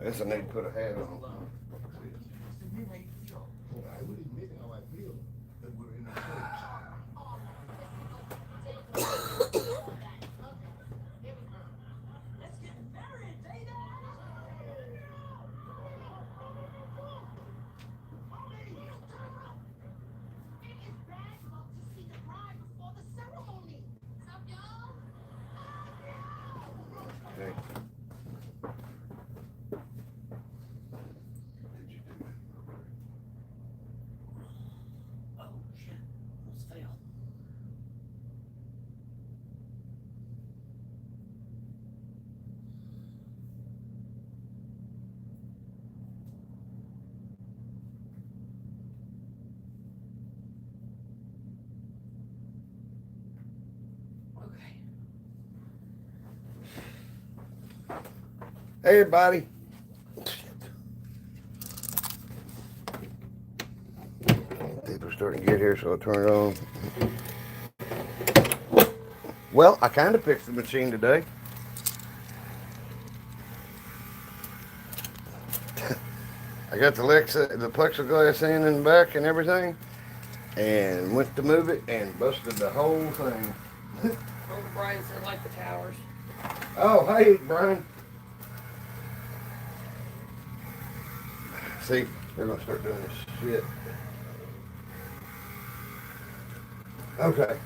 I guess I need to put a hat on. I will admit how I feel that we're in a church. Okay. Oh shit, almost fell. Okay. Hey, everybody. People are starting to get here, so I'll turn it on. Well, I kind of fixed the machine today. I got the plexiglass in the back and everything, and went to move it and busted the whole thing. Oh, Brian said like the towers. Oh, hey, Brian. See, they're gonna start doing this shit. Okay.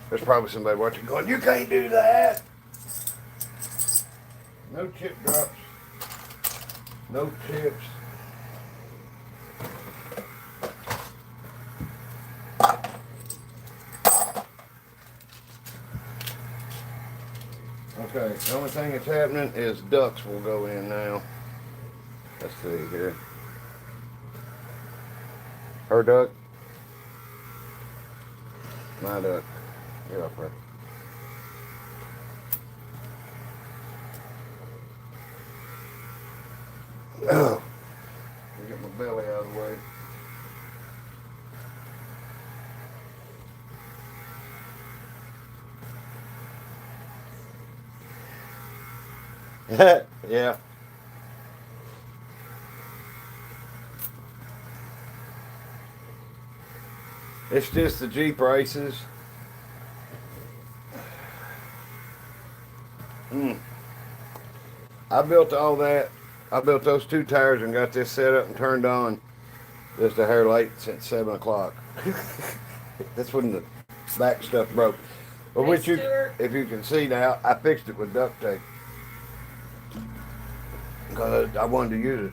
There's probably somebody watching going, you can't do that. No chip drops. No chips. Okay, the only thing that's happening is ducks will go in now. Let's see here. Her duck. My duck. Get up there. Oh. Get my belly out of the way. Yeah. It's just the Jeep races. I built all that. I built those two tires and got this set up and turned on just a hair late since 7 o'clock. That's when the back stuff broke. But Hey, which you, Stuart. if you can see now, I fixed it with duct tape because I wanted to use it.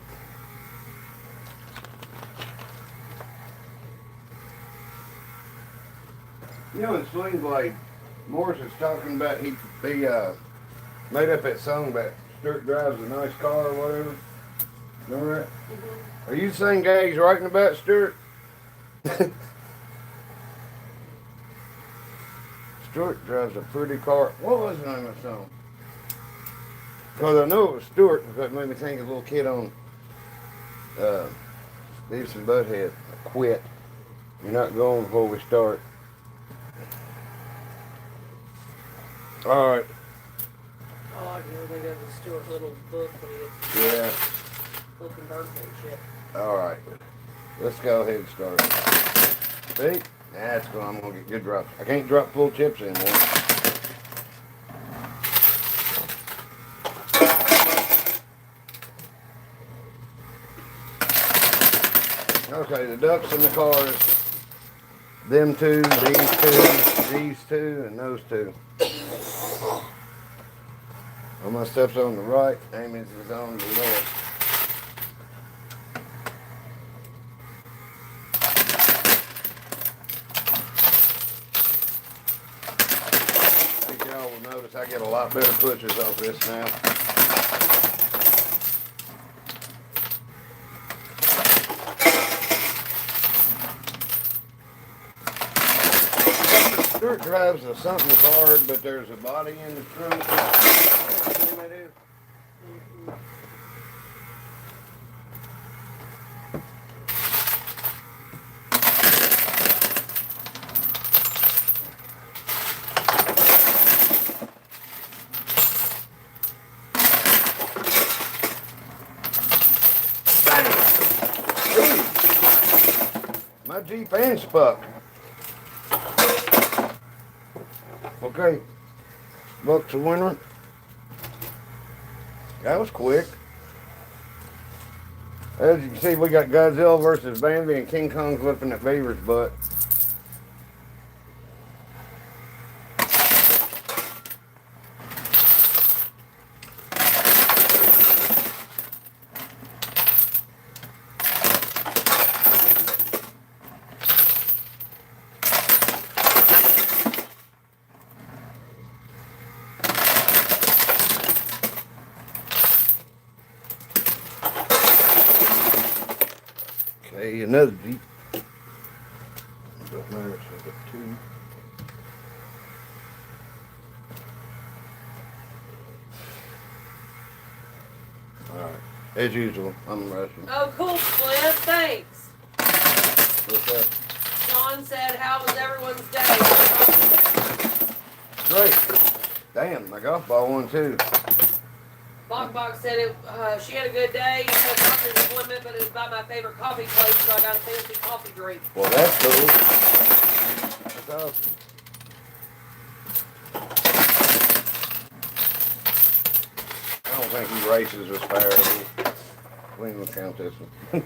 You know, in Sling Blade, Morris is talking about he made up that song about Stuart drives a nice car or whatever. Remember that? Mm-hmm. Are you the same guy he's writing about, Stuart? Stuart drives a pretty car. What was the name of the song? Because I know it was Stuart, because it made me think of a little kid on Beavis and Butthead. Quit. You're not going before we start. All right. Oh, I can really think of the Stuart Little book when he gets Yeah. flipping birthday shit. All right. Let's go ahead and start. See? That's going. I'm going to get good drops. I can't drop full chips anymore. Okay, the ducks in the cars. Them two, these two, and those two. All my stuff's on the right. Amy's is on the left. I think y'all will notice I get a lot better pushes off this now. Stuart drives a something hard, but there's a body in the trunk. That's the name I do. My Jeep and spuck. Okay. Buck's the winner. That was quick. As you can see, we got Godzilla versus Bambi and King Kong's whipping at Beaver's butt. Okay, another Jeep. Don't matter, so I got two. Alright, as usual, I'm rushing. Oh, cool, Clint. Thanks. What's that? Sean said, "How was everyone's day?" Great. Damn, my golf ball won too. Bok said she had a good day. She had a doctor's appointment, but it was by my favorite coffee place, so I got a fancy coffee drink. Well, that's cool. That's awesome. I don't think he races with Faraday. We ain't gonna count this one.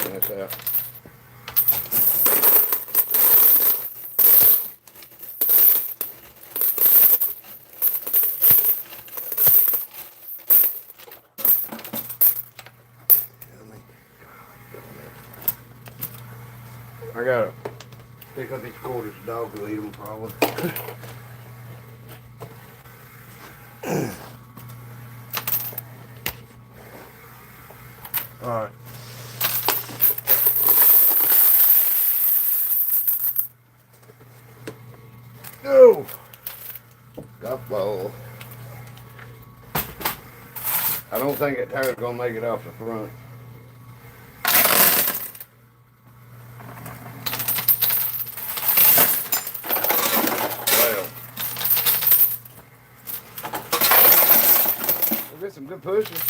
That's out. I gotta pick up these quarters. The dog will eat them probably. Alright. Go! Golf ball. I don't think that tire's gonna make it off the front. Well, we'll get some good pushes.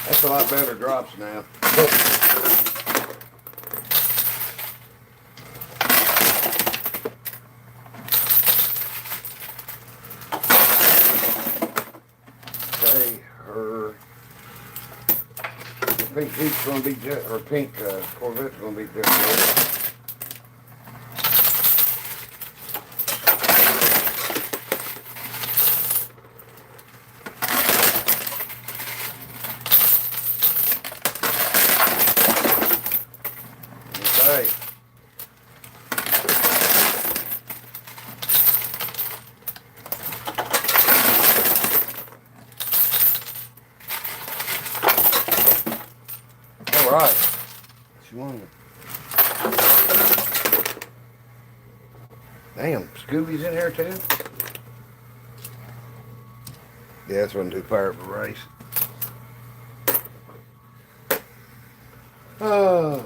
That's a lot better drops now. Okay, her pink Jeep's gonna be just, or pink Corvette's gonna be just good. Okay. All right. She won it. Damn, Scooby's in here too. Yeah, this wasn't too far of a race. Oh.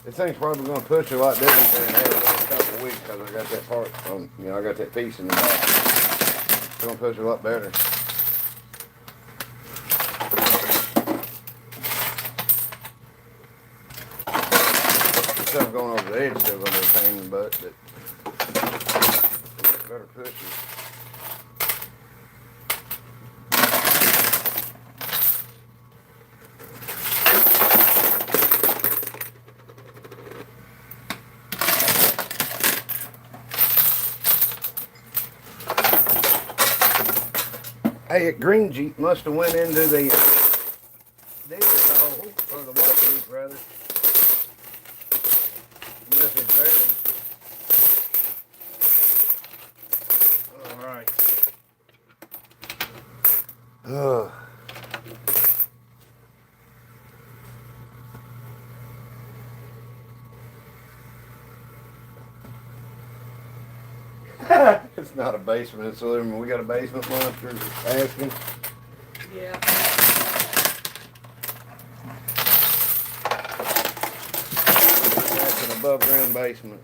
This thing's probably going to push a lot different than it has in a couple of weeks because I got that part on, you know, I got that piece in the back. It's going to push a lot better. stuff going over the edge still gonna be a pain in the butt, but better push it. Hey, that green Jeep must have went into the dealer's hole, or the white Jeep rather. Unless it's buried. Alright. Ugh. It's not a basement, it's a living room. We got a basement monster asking. Yeah. That's an above ground basement.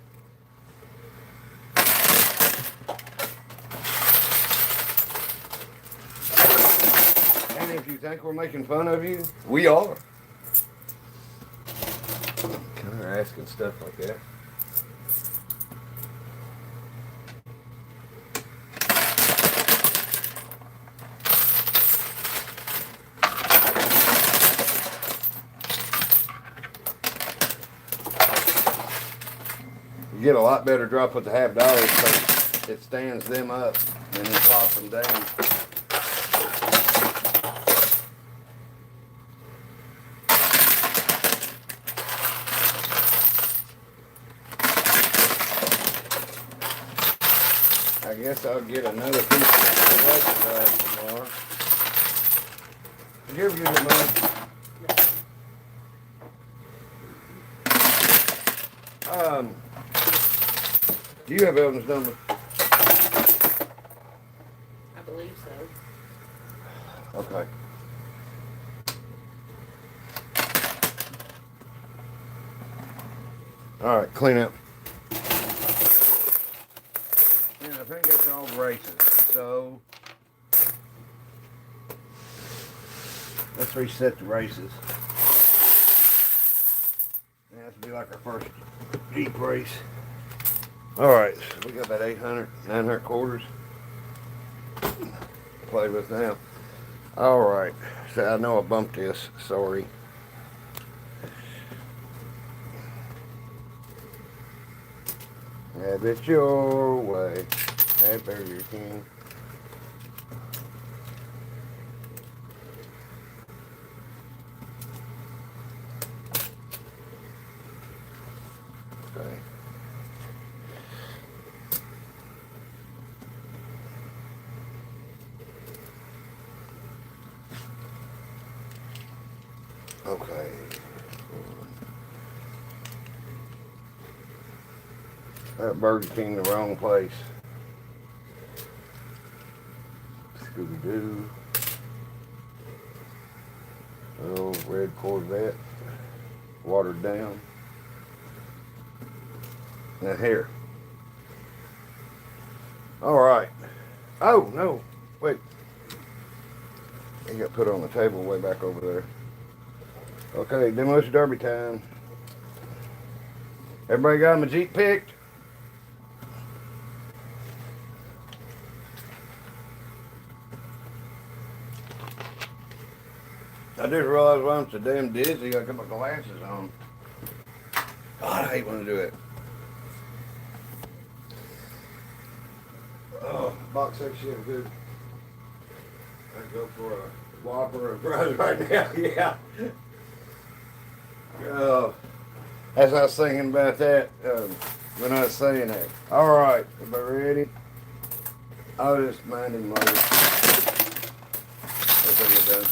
And if you think we're making fun of you, we are. They're asking stuff like that. You get a lot better drop with the $50 because it stands them up and then flops them down. I guess I'll get another piece of plexiglass tomorrow. Did you ever get it, Mom? Do you have Evan's number? I believe so. Okay. All right, clean up. And I think that's all braces. So let's reset the races. That has to be like our first Jeep race. All right, so we got about 800, 900 quarters to play with now. All right, so I know I bumped this, sorry. Have it your way at Burger King. Okay. Okay. That Burger King the wrong place. Scooby-Doo. Oh, red Corvette. Watered down. Now here. Alright. Oh, no. Wait. It got put on the table way back over there. Okay, demolition derby time. Everybody got my Jeep picked? I just realized why I'm so damn dizzy. I got my glasses on. God, I hate when I do it. Oh, box section good. I'd go for a Whopper or fries right now. Yeah. Oh, as I was thinking about that when I was saying that. All right, everybody ready? I'll just mind him later. That's what you're done.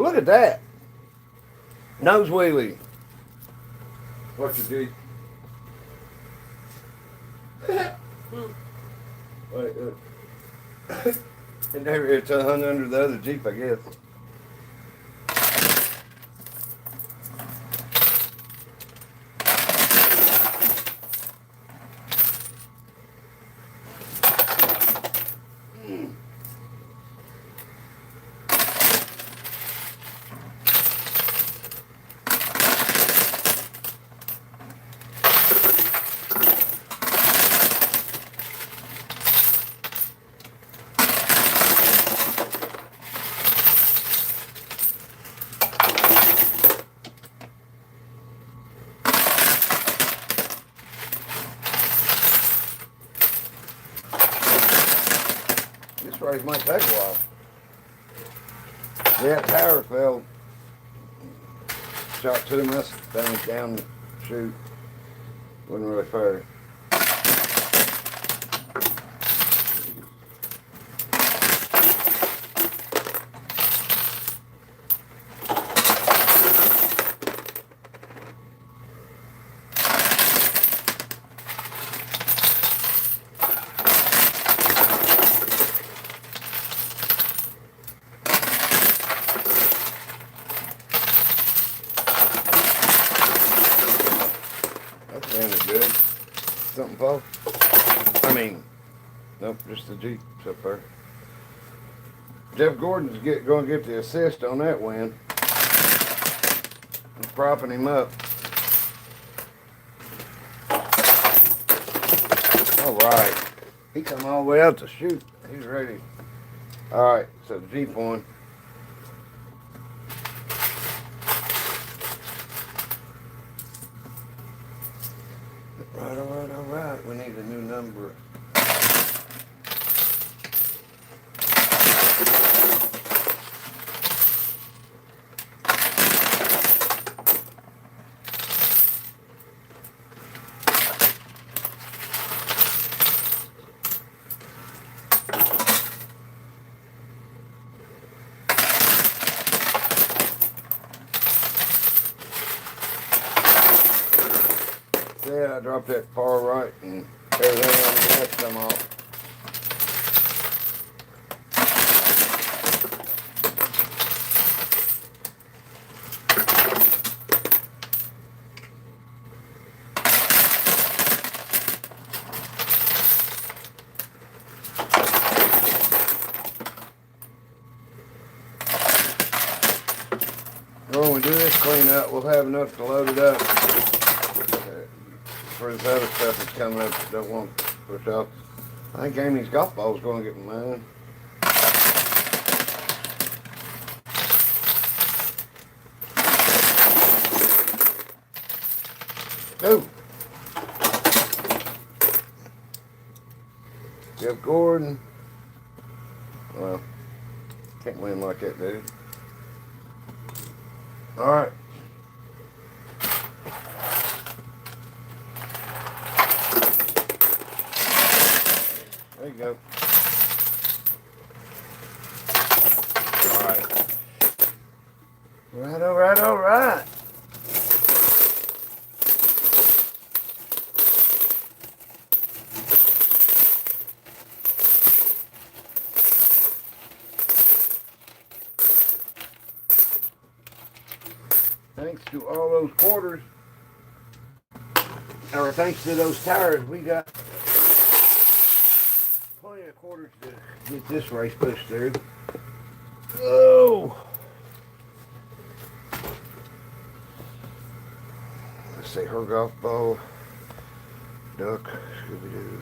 look at that. Nose wheelie. What's your Jeep? Wait, and there it's hung under the other Jeep, I guess. This race might take a while. Yeah, tower fell. Shot two of my things down the chute. Wasn't really fair. That sounded good. Something fall? I mean, nope, just the Jeep up there. Jeff Gordon's going to get the assist on that win. I'm propping him up. All right. He come all the way out to shoot. He's ready. All right, so the Jeep won. All right. We need a new number. Yeah, I dropped that far right and everything on the left come off. Well, when we do this cleanup, we'll have enough to load it up. For this other stuff that's coming up that don't want to push off. I think Amy's golf ball is going to get mine. Go. Jeff Gordon. Well, can't win like that, dude. All right. There you go. All right. Thanks to all those quarters, or thanks to those tires, we got plenty of quarters to get this race pushed through. Oh! Let's see, her golf ball, duck, Scooby-Doo.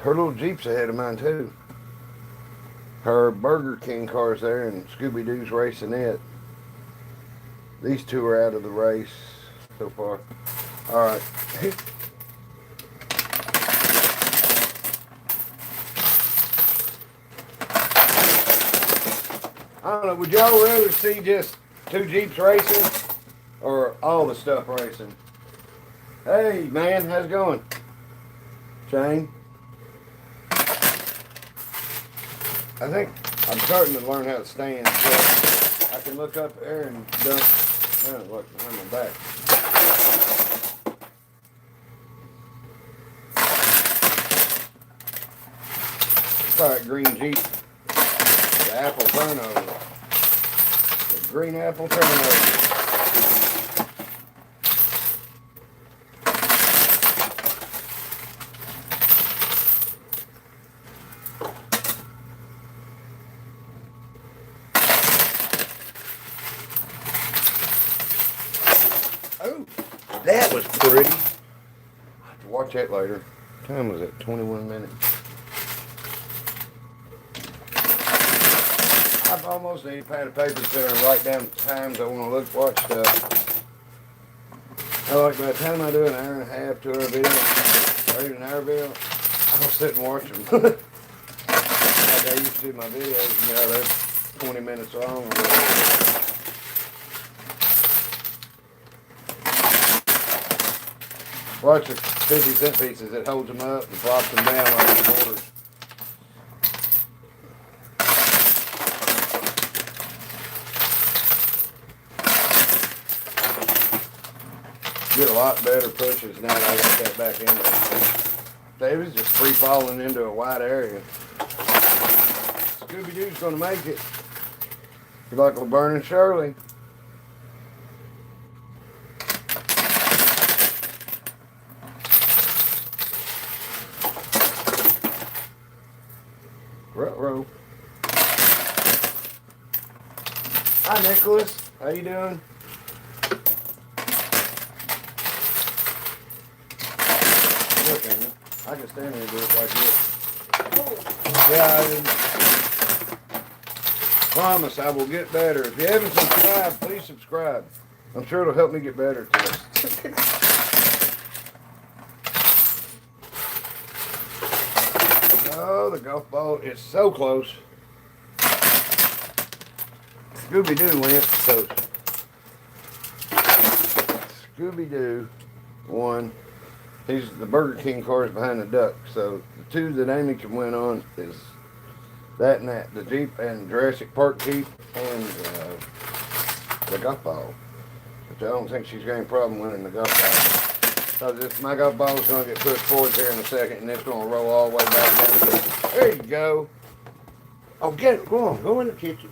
Her little Jeep's ahead of mine too. Her Burger King car's there and Scooby-Doo's racing it. These two are out of the race so far. All right. I don't know, would y'all rather see just two Jeeps racing or all the stuff racing? Hey, man, how's it going? Shane? I think I'm starting to learn how to stand. I can look up there and dump. Look, on my back. Try that green Jeep. The apple turnover. The green apple turnover. Oh, that was pretty. I'll have to watch that later. What time was it? 21 minutes. I've almost need a pad of paper there and write down times I want to watch stuff. Like by the time I do an hour and a half, 2 hour video, or even an hour video, I'll sit and watch them. Like I used to do my videos, and they're 20 minutes long. Watch the 50-cent pieces. It holds them up and flops them down like the quarters. Get a lot better pushes now that I got that back in there. David's just free falling into a wide area. Scooby-Doo's gonna make it. You're like Laverne and Shirley. Ruh-roh. Hi, Nicholas. How you doing? Look, Amy, I can stand here and do it like this. Yeah, I promise I will get better. If you haven't subscribed, please subscribe. I'm sure it'll help me get better at this. Oh, the golf ball is so close. Scooby-Doo went so. Scooby-Doo won. He's the Burger King cars behind the duck. So the two that Amy can win on is that and that. The Jeep and Jurassic Park Jeep and the golf ball. Which I don't think she's got any problem winning the golf ball. So this, my golf ball is going to get pushed forward here in a second and it's going to roll all the way back down. There you go. Oh, get it. Go on. Go in the kitchen.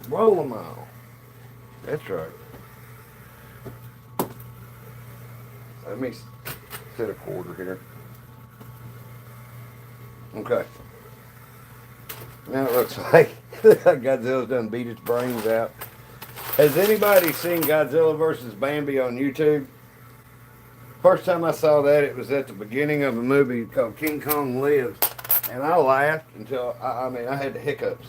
Roll them all. That's right. Let me set a quarter here. Okay. Now it looks like Godzilla's done beat its brains out. Has anybody seen Godzilla vs. Bambi on YouTube? First time I saw that, it was at the beginning of a movie called King Kong Lives. And I laughed until, I had the hiccups.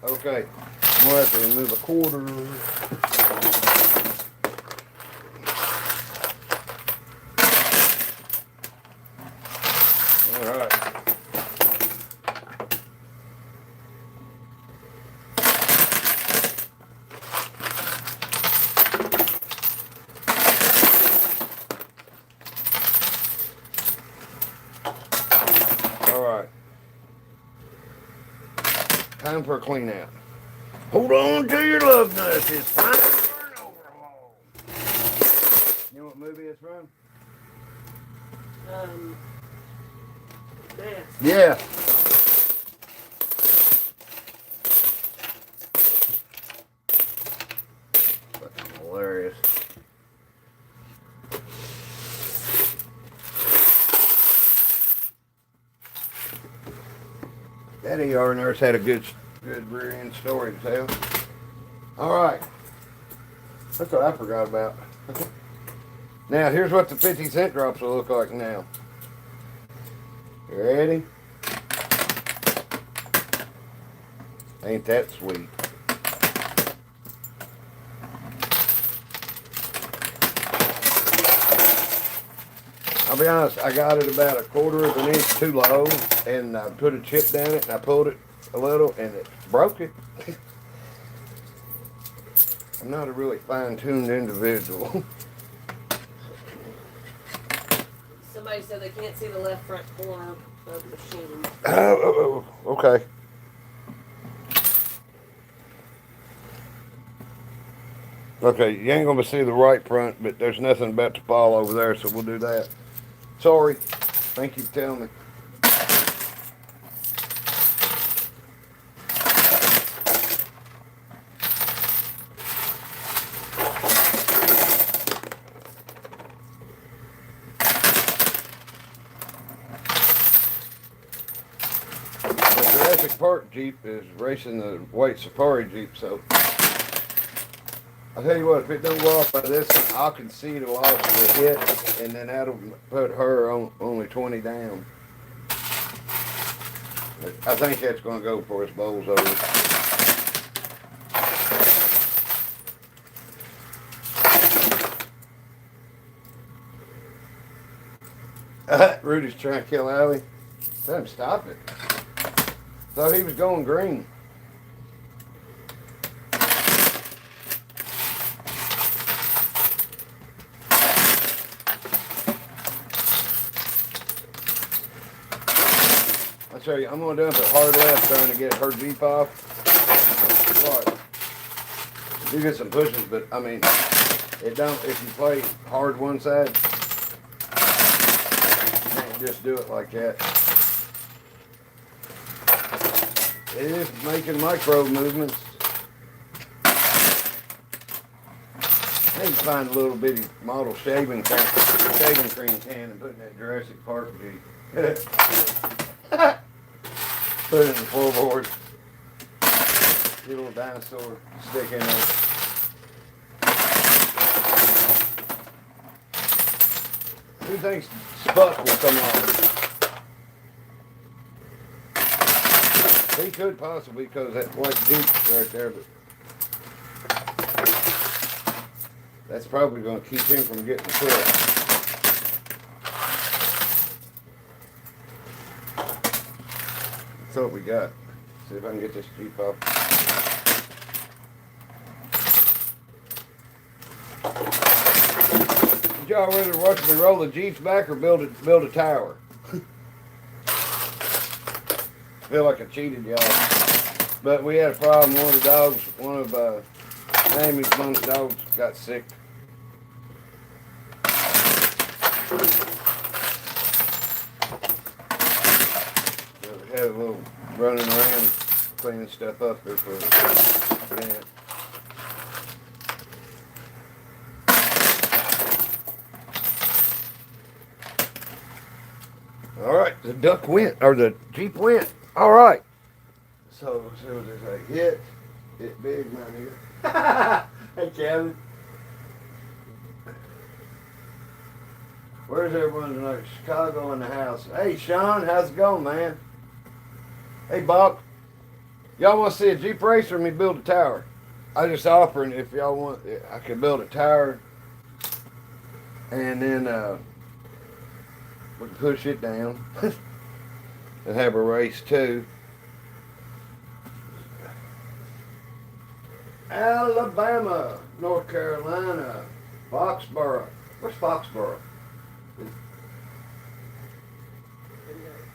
Okay. I'm going to have to remove a quarter. Alright. Alright. Time for a clean out. Hold on to your love nuts. It's time for an overhaul. You know what movie it's from? Yeah. Fucking hilarious. That ER nurse had a good rear end story to tell. Alright. That's what I forgot about. Now, here's what the 50-cent drops will look like now. You ready? Ain't that sweet. I'll be honest, I got it about 1/4 of an inch too low, and I put a chip down it, and I pulled it a little, and it broke it. I'm not a really fine-tuned individual. Somebody said they can't see the left front corner of the machine. Oh, okay. Okay, you ain't gonna see the right front, but there's nothing about to fall over there, so we'll do that. Sorry. Thank you for telling me. The Jurassic Park Jeep is racing the white Safari Jeep, so I'll tell you what, if it don't go off by this one, I'll concede a loss to the hit, and then that'll put her on only 20 down. But I think that's going to go before this bowl's over. Rudy's trying to kill Allie. Tell him stop it. Thought he was going green. I tell you, I'm gonna do it a hard left trying to get her Jeep off. What? You get some pushes, but I mean, it don't. If you play hard one side, you can't just do it like that. It is making micro movements. I need to find a little bitty model shaving cream can and put in that Jurassic Park Jeep. Put it in the floorboard. Get a little dinosaur stick in there. Who thinks Spuck will come off? He could possibly because that white Jeep right there, but that's probably going to keep him from getting the foot. That's what we got. See if I can get this Jeep off. Did y'all rather watch me roll the Jeeps back or build a tower? I feel like I cheated y'all. But we had a problem. One of Amy's mom's dogs got sick. So we had a little running around cleaning stuff up there for a minute. All right, the duck went, or the Jeep went. All right. So there's a hit. Hit big, my nigga. Hey, Kevin. Where's everyone tonight? Chicago in the house. Hey, Sean, how's it going, man? Hey, Bob. Y'all want to see a Jeep race or me build a tower? I just offering if y'all want, I could build a tower and then we can push it down and have a race too. Alabama, North Carolina, Foxborough. Where's Foxborough?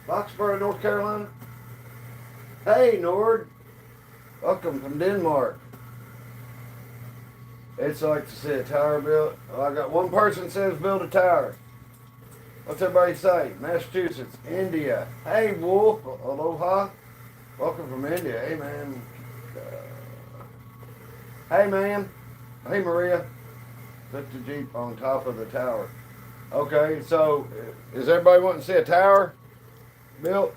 Foxborough, North Carolina? Hey, Nord. Welcome from Denmark. It's like to see a tower built. Oh, I got one person says build a tower. What's everybody say? Massachusetts, India. Hey, Wolf. Aloha. Welcome from India. Hey, man. Hey, man. Hey, Maria. Put the Jeep on top of the tower. Okay, so is everybody wanting to see a tower built?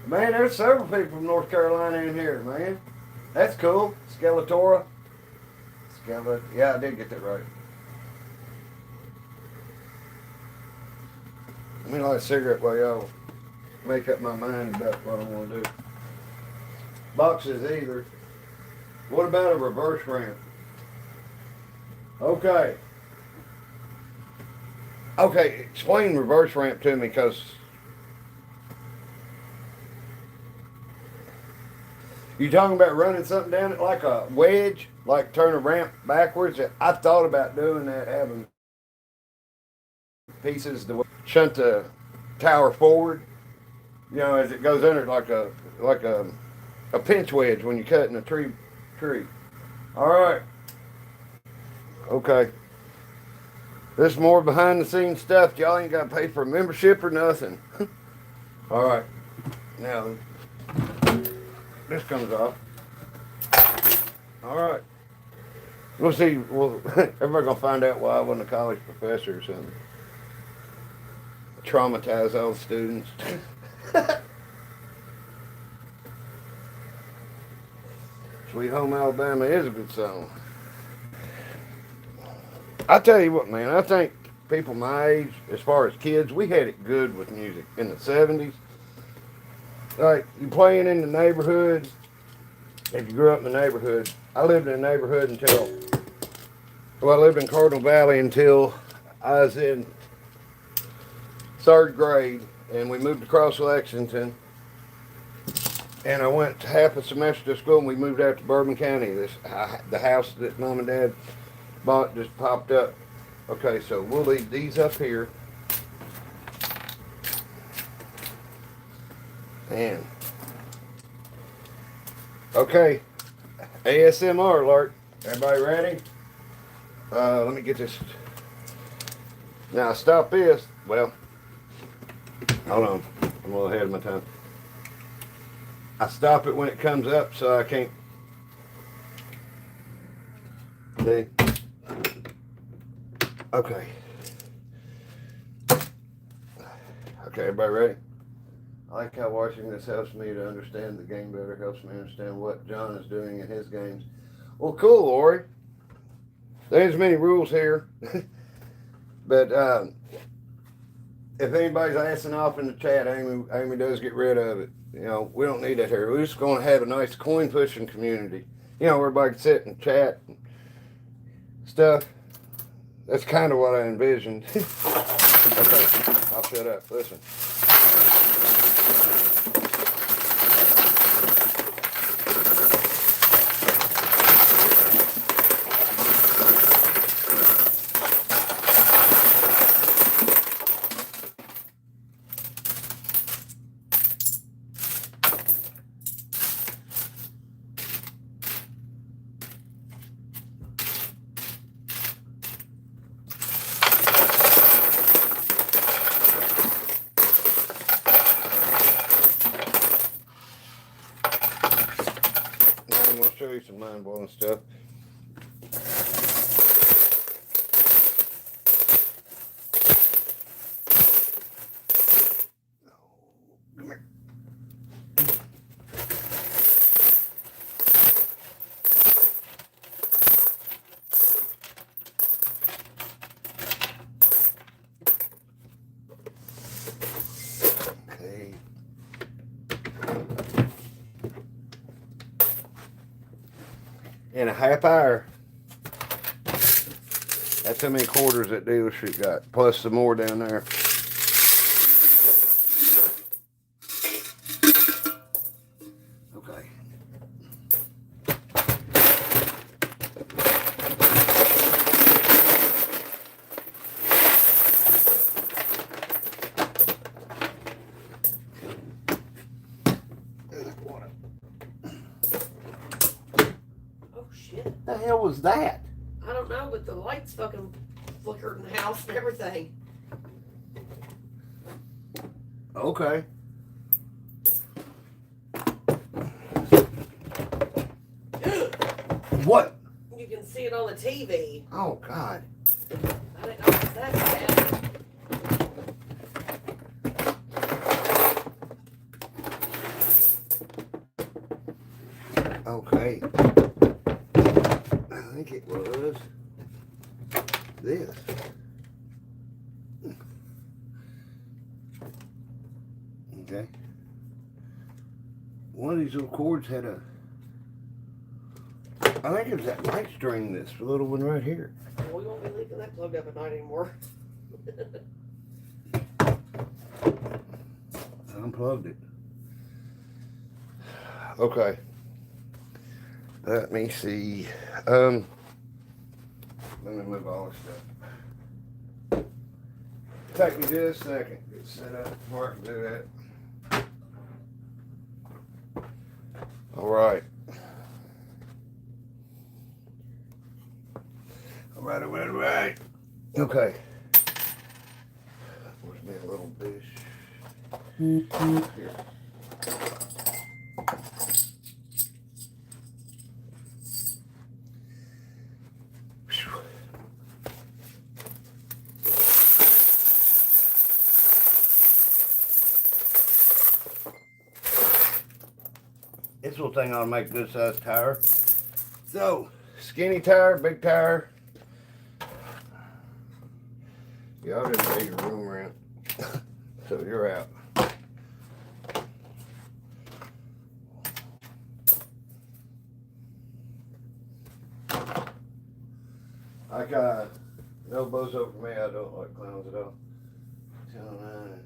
Man, there's several people from North Carolina in here, man. That's cool. Skeletora. Yeah, I did get that right. Let me light a cigarette while y'all make up my mind about what I want to do. Boxes either. What about a reverse ramp? Okay. Okay, explain reverse ramp to me, because you talking about running something down it like a wedge, like turn a ramp backwards? I thought about doing that, having pieces to shunt the tower forward, you know, as it goes under, like a pinch wedge when you're cutting a tree. All right. Okay. This is more behind the scenes stuff. Y'all ain't got to pay for a membership or nothing. All right. Now, this comes off. All right. We'll see. Well, everybody gonna find out why I wasn't a college professor or something. Traumatize all the students. Sweet Home Alabama is a good song. I tell you what, man. I think people my age, as far as kids, we had it good with music in the '70s. Like you playing in the neighborhood. If you grew up in the neighborhood, I lived in the neighborhood until. Well, I lived in Cardinal Valley until I was in 3rd grade, and we moved across Lexington. And I went half a semester to school, and we moved out to Bourbon County. The house that Mom and Dad bought just popped up. Okay, so we'll leave these up here. And okay, ASMR alert. Everybody ready? Let me get this. Now stop this. Well, hold on. I'm a little ahead of my time. I stop it when it comes up, so I can't. See? Okay. Okay, everybody ready? I like how watching this helps me to understand the game better, helps me understand what John is doing in his games. Well, cool, Lori. There's many rules here. But if anybody's asking off in the chat, Amy does get rid of it. You know, we don't need that here. We're just going to have a nice coin pushing community. You know, where everybody can sit and chat and stuff. That's kind of what I envisioned. Okay, I'll shut up. Listen. I'm going to show you some mind-blowing stuff. Come here. Okay. In a half hour, that's how many quarters that dealership got, plus some more down there. Okay. Shit. What the hell was that? I don't know, but the lights fucking flickered in the house and everything. Okay. What? You can see it on the TV. Oh, God. I didn't know it was that bad. Okay. I think it was this. Okay. One of these little cords had a, I think it was that light string, this little one right here. Well, we won't be leaving that plugged up at night anymore. I unplugged it. Okay. Let me see. Let me move all this stuff. Take me just a second. Get set up before I can do that. All right. Right. Okay. Where's me a little dish? Here. This little thing ought to make a good sized tire. So, skinny tire, big tire. Y'all didn't pay your room rent, so you're out. No bozo for me. I don't like clowns at all. 1009.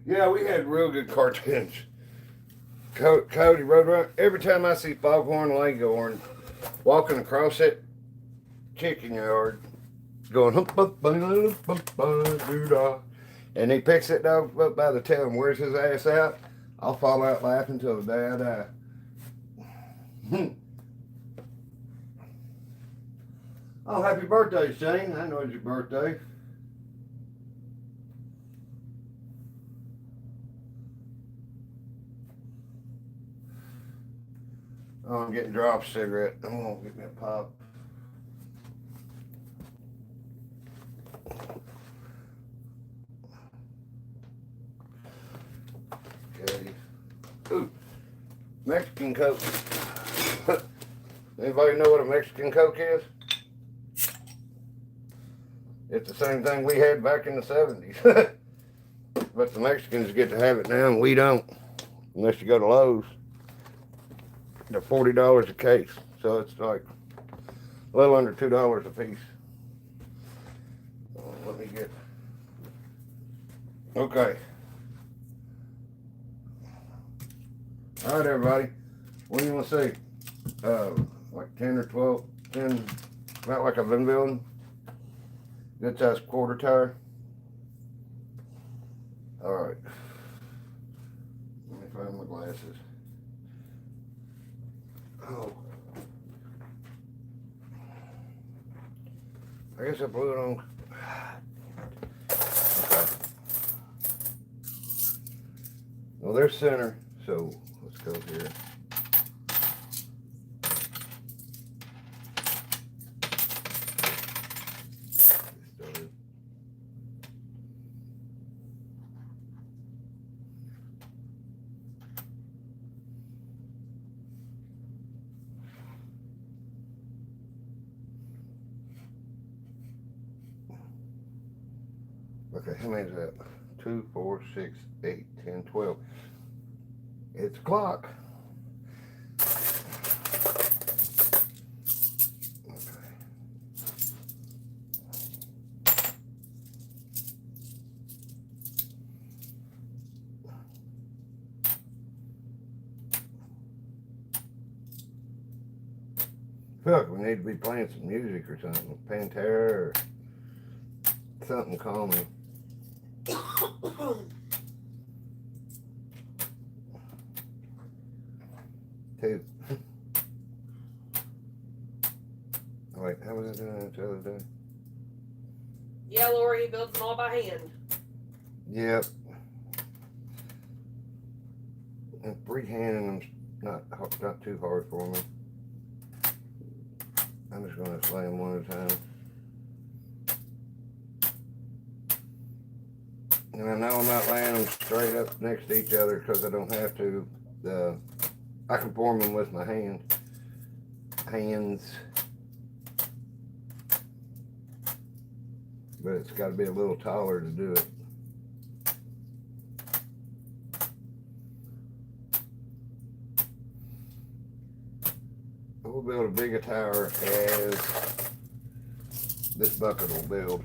Yeah, we had real good cartoons. Cody rode around. Every time I see Foghorn Leghorn walking across that chicken yard, going and he picks that dog up by the tail and wears his ass out, I'll fall out laughing till the day I die. Oh, happy birthday, Shane. I know it's your birthday. Oh, I'm getting drop cigarette. I'm gonna get me a pop. Okay. Ooh, Mexican Coke. Anybody know what a Mexican Coke is? It's the same thing we had back in the 70s. But the Mexicans get to have it now and we don't. Unless you go to Lowe's. They're $40 a case. So it's like a little under $2 a piece. Let me get... Okay. Alright everybody. What do you want to say? Like 10 or 12, 10, about like I've been building. Good size quarter tire. Alright. Let me find my glasses. Oh. I guess I blew it on. Okay. Well, they're center, so let's go here. Okay, how many is that? 2, 4, 6, 8, 10, 12. It's a clock. Okay. Look, we need to be playing some music or something. Pantera or something calming. Two. Wait, how was I doing that the other day? Yeah, Lori, he builds them all by hand. Yep. And freehanding them's not too hard for me. I'm just going to lay them one at a time. And I know I'm not laying them straight up next to each other because I don't have to. I can form them with my hands. But it's got to be a little taller to do it. We'll build a bigger tower as this bucket will build.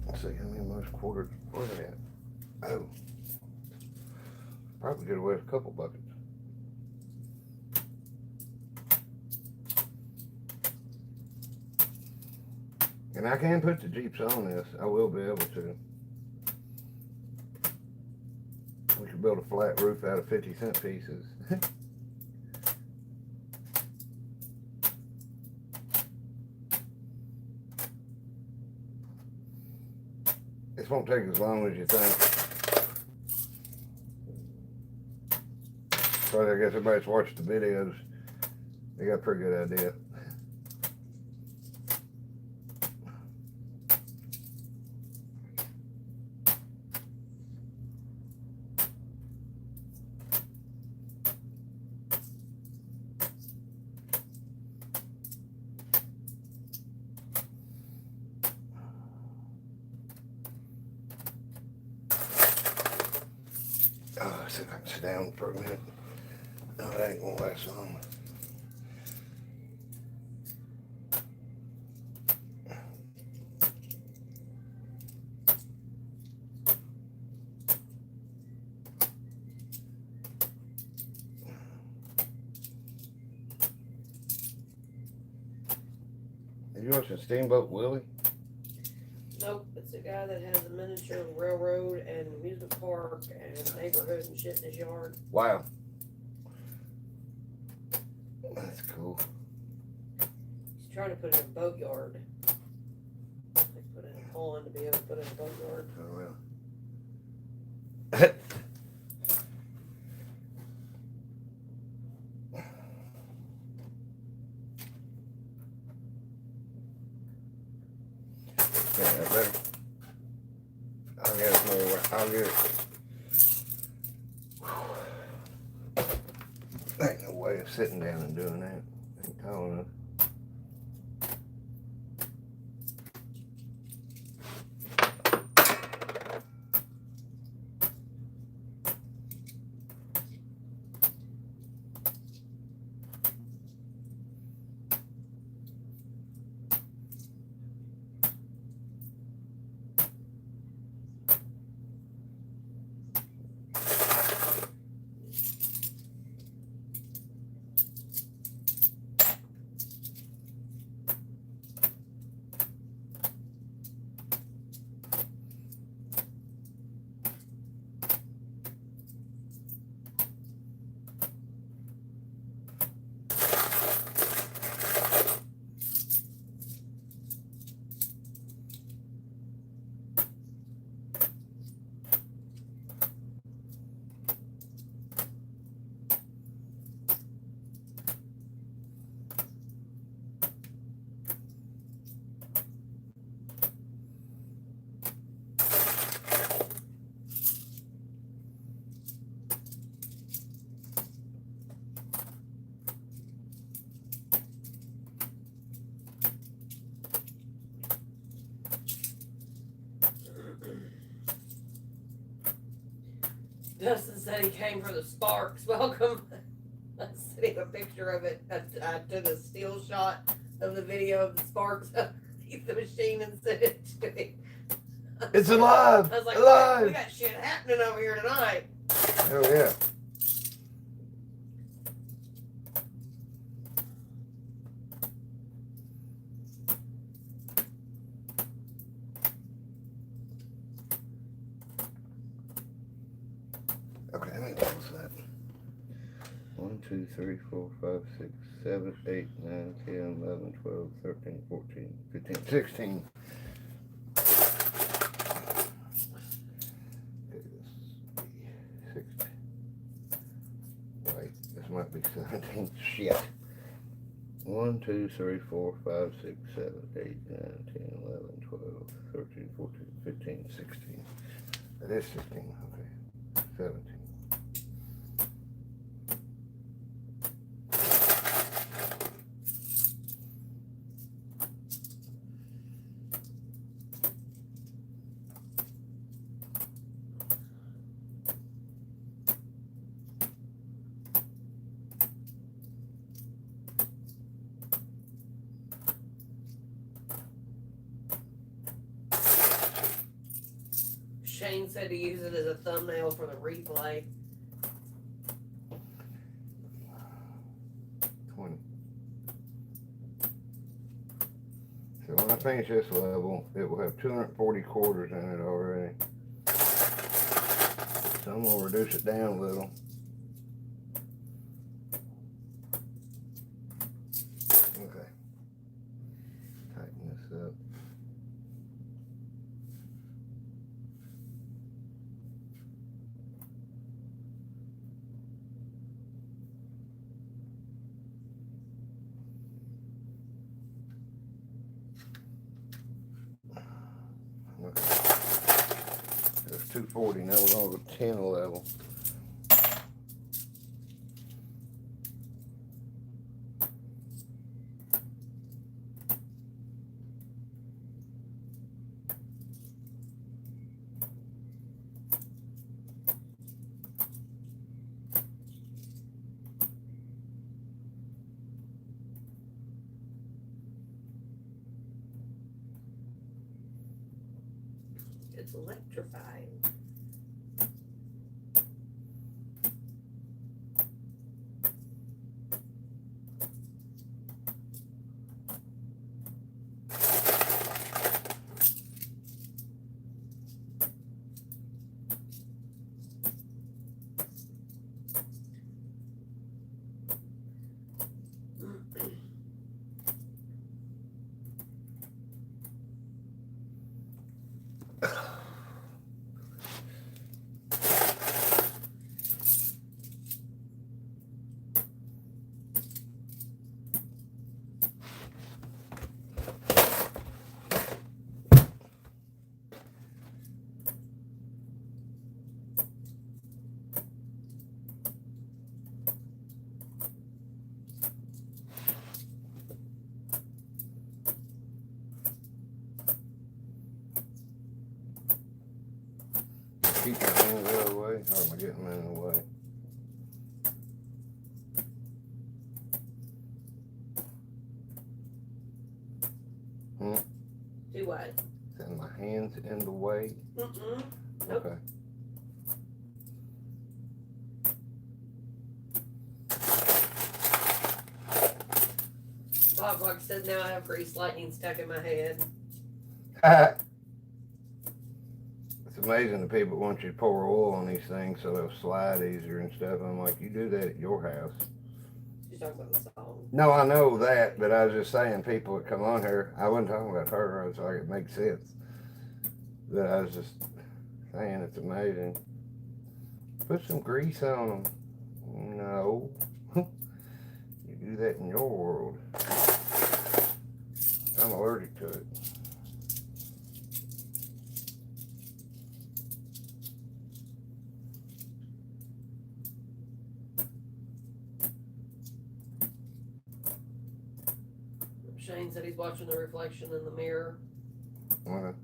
Let's see how many of those quarters were they at? Oh, probably get away with a couple buckets. And I can put the Jeeps on this. I will be able to. We could build a flat roof out of 50-cent pieces. This won't take as long as you think. But I guess everybody's watched the videos. They got a pretty good idea. Oh, see if I can sit down for a minute. No, it ain't gonna last long. Are you watching Steamboat Willie? Nope, it's a guy that has a miniature railroad and amusement park and neighborhood and shit in his yard. Wow. That's cool. He's trying to put in a boat yard. Like put in a pond to be able to put in a boat yard. Oh, well. Yeah, better. I'll get it more. I'll get it. Ain't no way of sitting down and doing that. Ain't tall enough. Dustin said he came for the sparks. Welcome. I sent him a picture of it. I took a still shot of the video of the sparks underneath the machine and sent it to him. It's alive! I was like, Alive! we got shit happening over here tonight. Oh, yeah. Okay, how many balls is that? 1, 2, 3, 4, 5, 6, 7, 8, 9, 10, 11, 12, 13, 14, 15, 16. Wait, this might be 17. Shit. 1, 2, 3, 4, 5, 6, 7, 8, 9, 10, 11, 12, 13, 14, 15, 16. That is 16, okay. 17. Shane said to use it as a thumbnail for the replay. 20. So when I finish this level, it will have 240 quarters in it already. So I'm going to reduce it down a little. Okay. Tighten this up. 240. Now we're going to go 10 level. It's electrifying. Keep my hands out of the way, or am I getting them in the way? Do what? Send my hands in the way. Mm-mm. Nope. Okay. Bob said now I have grease lightning stuck in my head. It's amazing the people want you to pour oil on these things so they'll slide easier and stuff. I'm like, you do that at your house. She's talking about the song. No, I know that, but I was just saying people that come on here, I wasn't talking about her, I was like, it makes sense. But I was just saying it's amazing. Put some grease on them. No. You do that in your world. I'm allergic to it. Shane said he's watching the reflection in the mirror. Okay.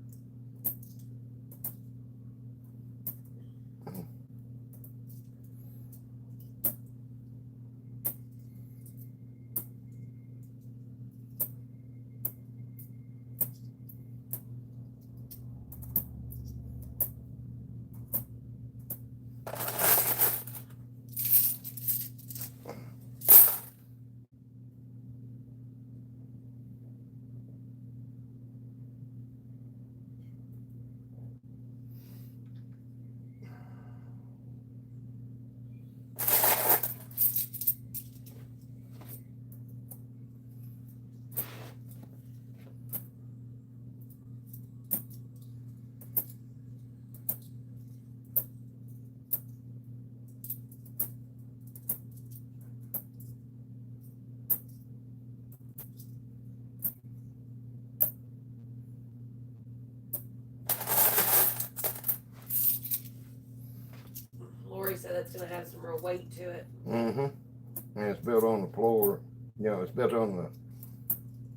Lori said it's going to have some real weight to it. Mm-hmm. And it's built on the floor. You know, it's built on the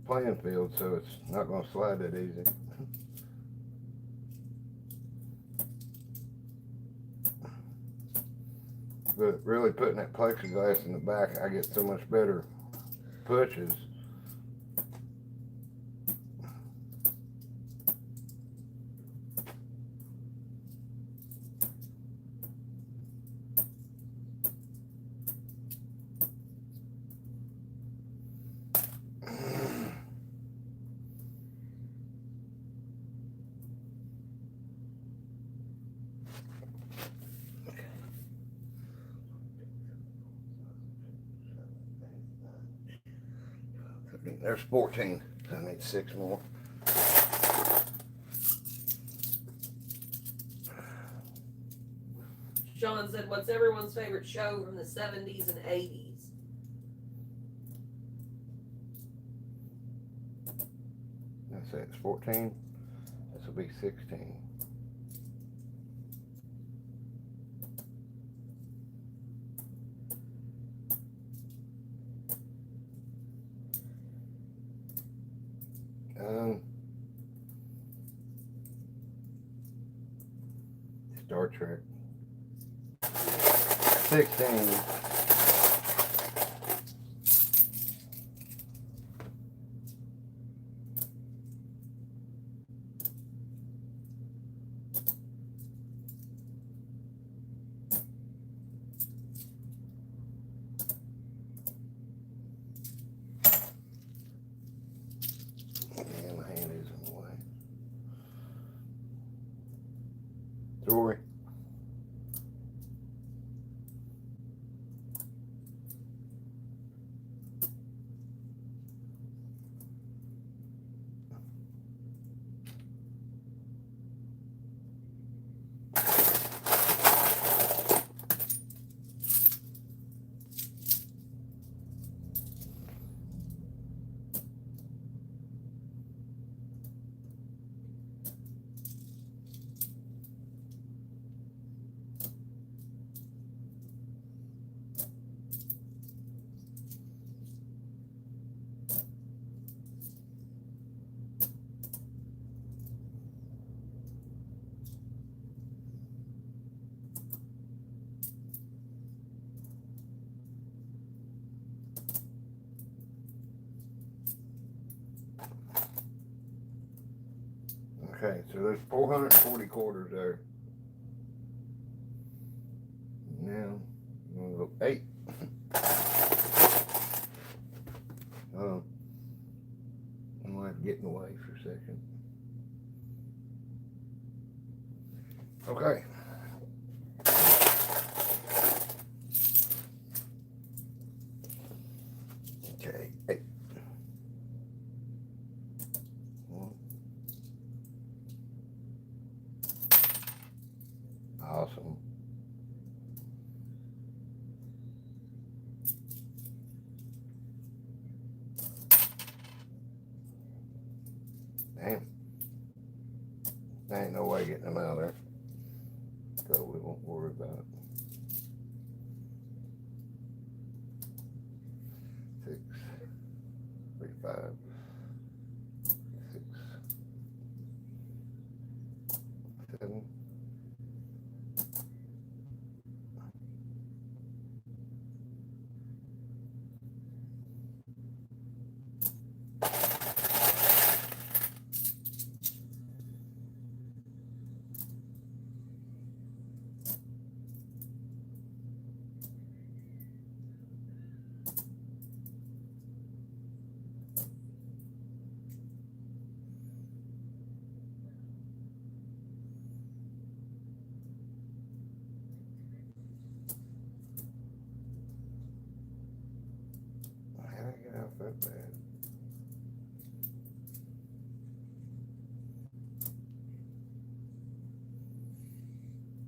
playing field, so it's not going to slide that easy. But really putting that plexiglass in the back, I get so much better pushes. There's 14. I need 6 more. Sean said, what's everyone's favorite show from the 70s and 80s? That's it. It's 14. This will be 16. Star Trek. 16. Yeah, my hand is in the way. Sorry. Okay, so there's 440 quarters there. Now, I'm gonna go 8. I'm gonna have to get in the way for a second. Okay. Okay, 8. 1. Awesome. Damn. There ain't no way getting them out of there. So we won't worry about it. 6, 3, 5, 6, 7. How did I get out that bad?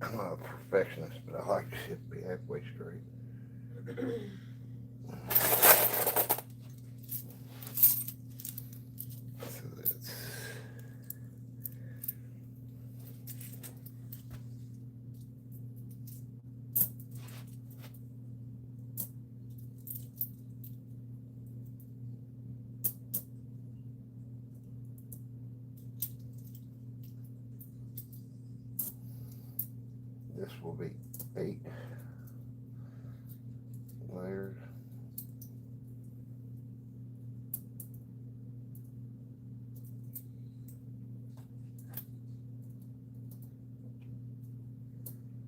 I'm not a perfectionist, but I like shit to be halfway straight. So that's this will be 8 layers.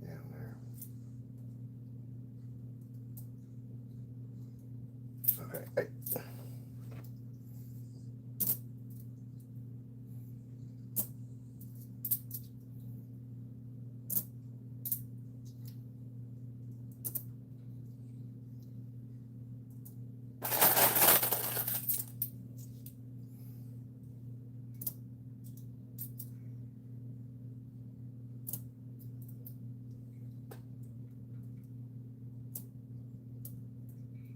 Down there. Okay, 8.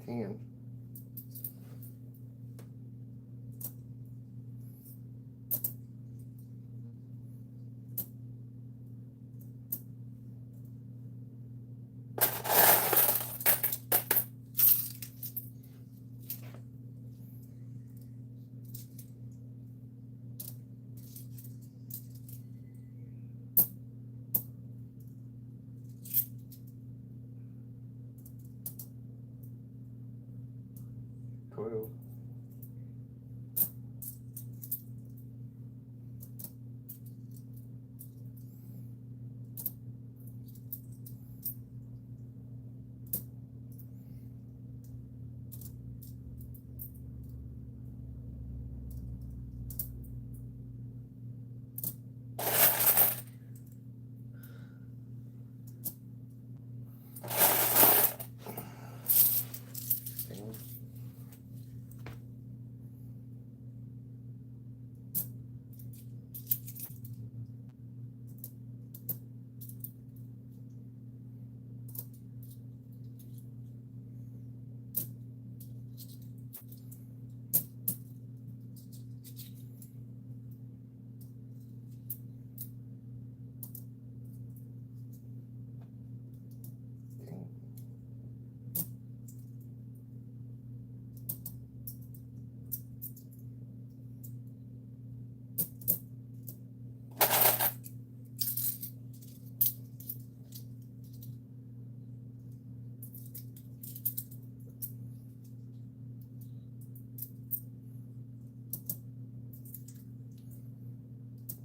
Ten.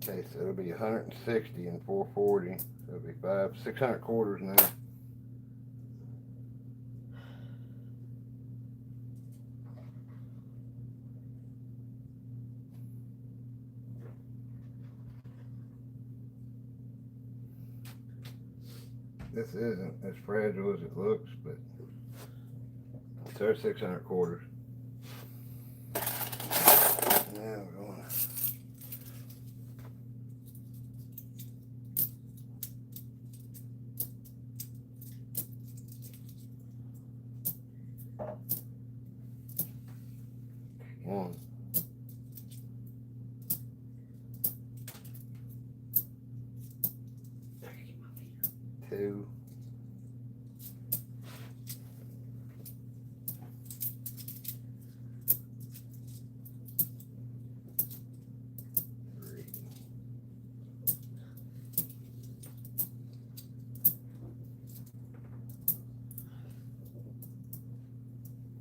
Okay, so it'll be 160 and 440. So it'll be 600 quarters now. This isn't as fragile as it looks, but there's 600 quarters. Now we're going. One. Two. Three.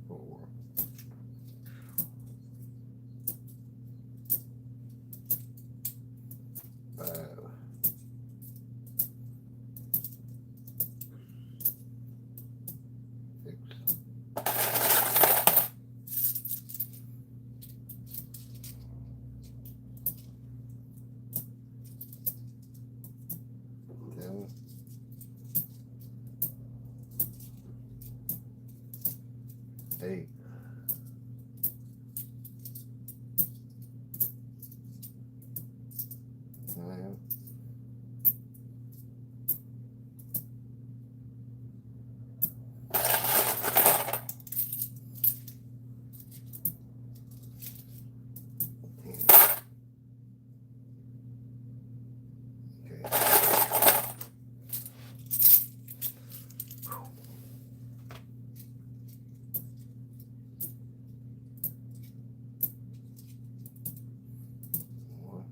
Four. Five. Seven. 8. 9. 10. Okay. One.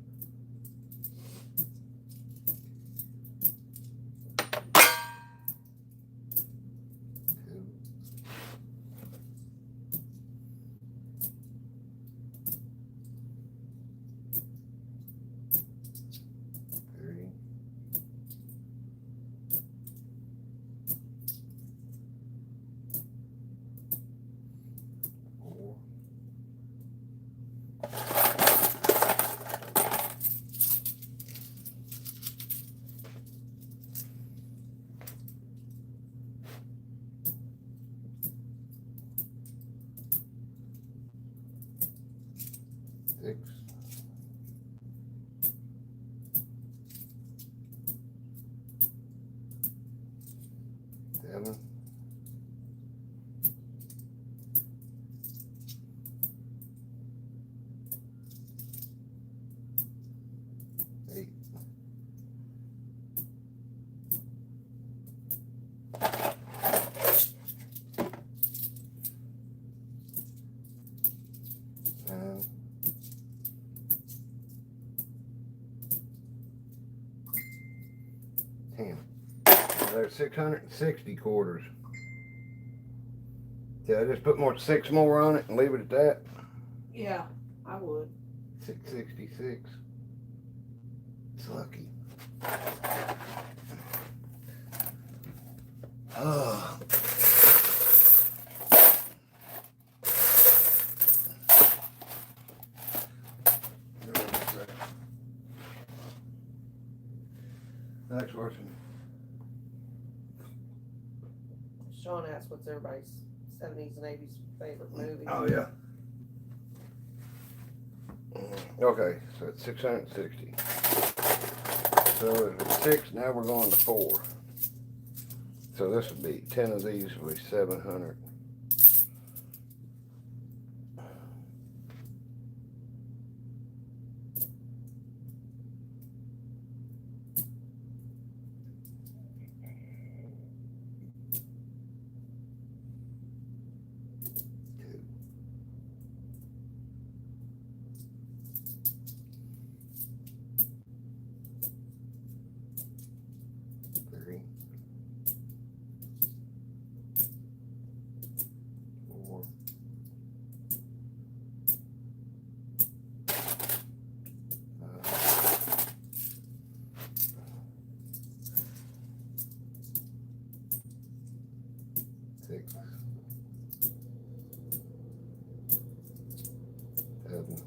Two. Three. Four. 6. 7. 8. 9. 10. There's 660 quarters. Did I just put 6 more on it and leave it at that? Yeah, I would. 666. It's lucky. Oh. Next question. Sean asked what's everybody's 70s and 80s favorite movie. Oh, yeah. Okay, so it's 660. So if it's 6, now we're going to 4. So this would be 10 of these would be 700. 7.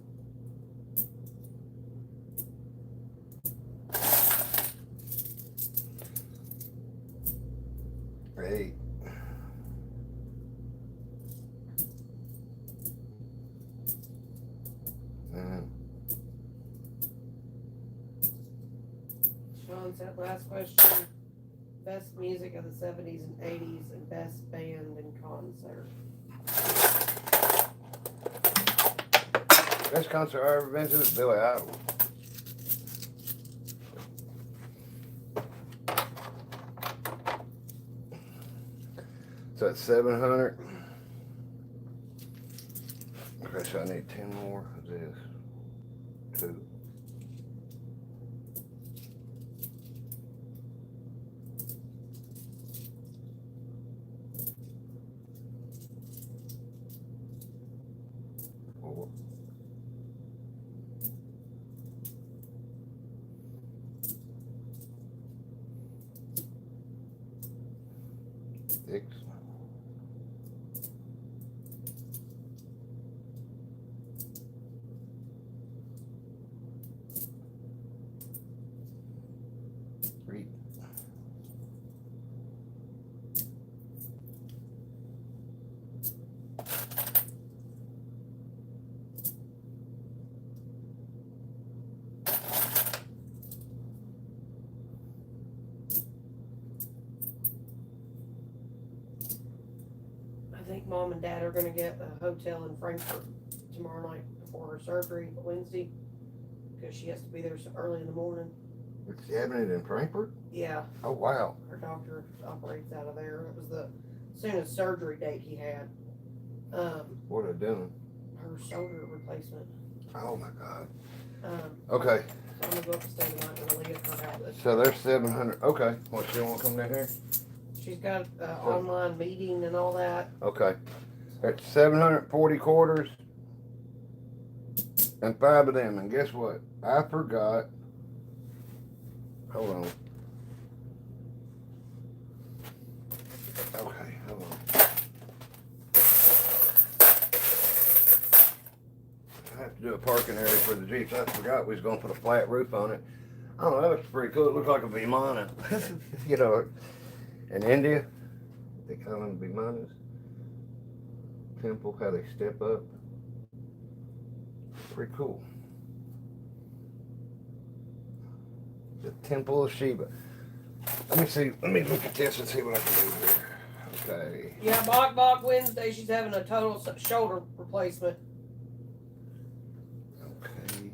8. 9. Sean said last question. Best music of the 70s and 80s and best band and concert. Best concert I've ever been to is Billy Idol. So that's 700. Okay, so I need 10 more of this. 2. Four. 6. 3. I think Mom and Dad are gonna get a hotel in Frankfurt tomorrow night before her surgery Wednesday, because she has to be there so early in the morning. It's happening in Frankfurt? Yeah, Oh, wow. her doctor operates out of there. It was the soonest surgery date he had. What are they doing? Her shoulder replacement. Oh, my God. So Okay, I'm gonna go up and stay the night with Leah at her house. so there's 700. Okay. What, she want to come down here? She's got an online meeting and all that. Okay. That's 740 quarters and 5 of them. And guess what? I forgot. Hold on. Okay, hold on. I have to do a parking area for the Jeeps. I forgot we was going to put a flat roof on it. I don't know, that looks pretty cool. It looks like a Vimana. You know, in India, they call them Vimanas. Temple, how they step up. Pretty cool. The Temple of Shiva. Let me see. Let me look at this and see what I can do here. Okay. Yeah, Bok Wednesday, she's having a total shoulder replacement. Okay.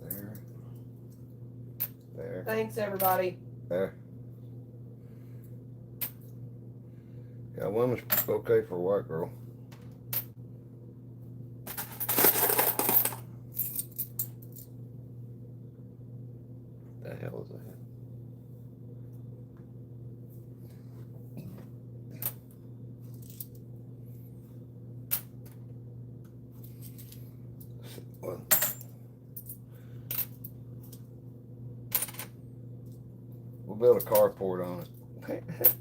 There. There. Thanks, everybody. There. Yeah, one was okay for a white girl. The hell is that? Well, we'll build a carport on it.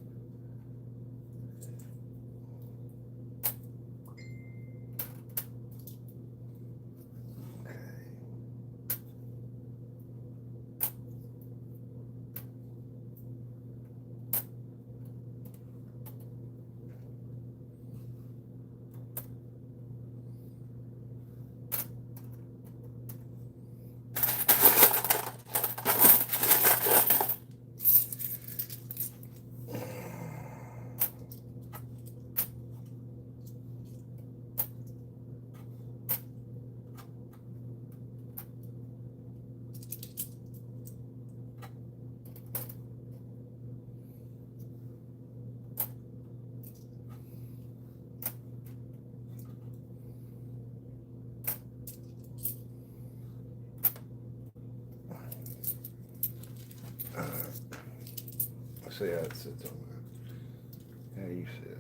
See how it sits on there. How you sit.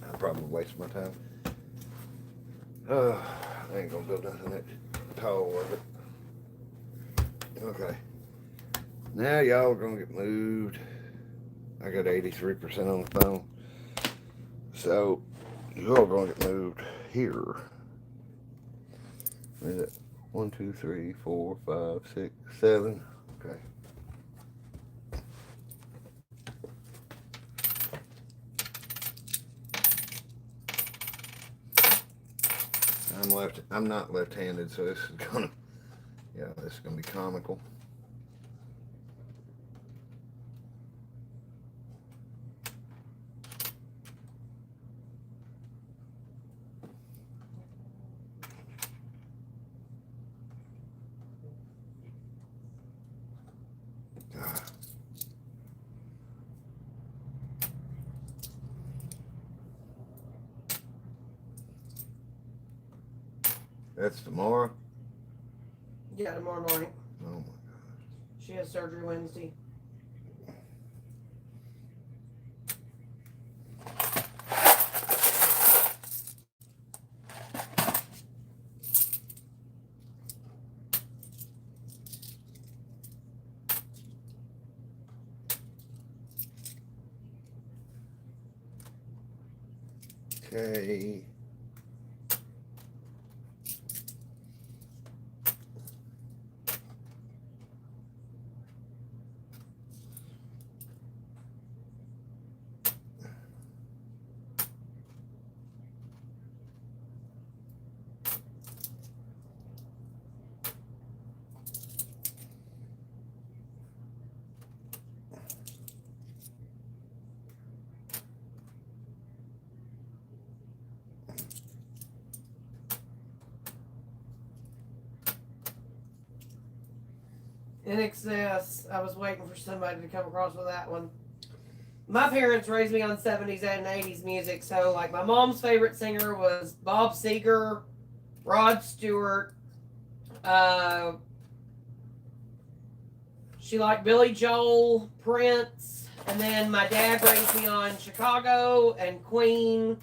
I'll probably waste my time. I ain't gonna build nothing that tall with it. Okay. Now y'all are gonna get moved. I got 83% on the phone. So you're gonna get moved here. Where is it? 1, 2, 3, 4, 5, 6, 7. Okay. I'm not left-handed, so this is gonna, yeah, this is gonna be comical. That's tomorrow? Yeah, tomorrow morning. Oh my God. She has surgery Wednesday. Okay. In excess, I was waiting for somebody to come across with that one. My parents raised me on 70s and 80s music, so like my mom's favorite singer was Bob Seger, Rod Stewart. She liked Billy Joel, Prince, and then my dad raised me on Chicago and Queen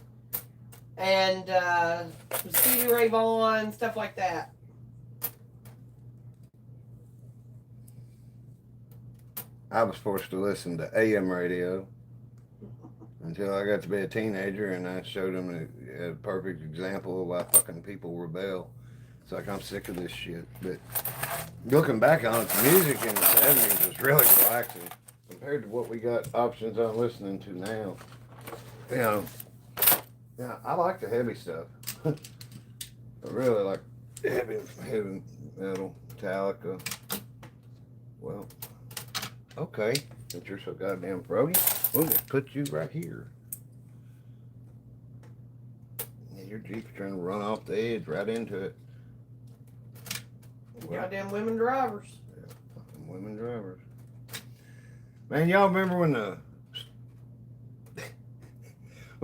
and Stevie Ray Vaughan, stuff like that. I was forced to listen to AM radio until I got to be a teenager, and I showed them a perfect example of why fucking people rebel. It's like, I'm sick of this shit. But looking back on it, the music in the 70s was really relaxing compared to what we got options on listening to now. You know, yeah, I like the heavy stuff. I really like heavy metal, Metallica. Well, okay, since you're so goddamn froggy, we'll just put you right here. Yeah, your Jeep's trying to run off the edge right into it. Well, Goddamn women drivers. yeah, fucking women drivers. Man, y'all remember when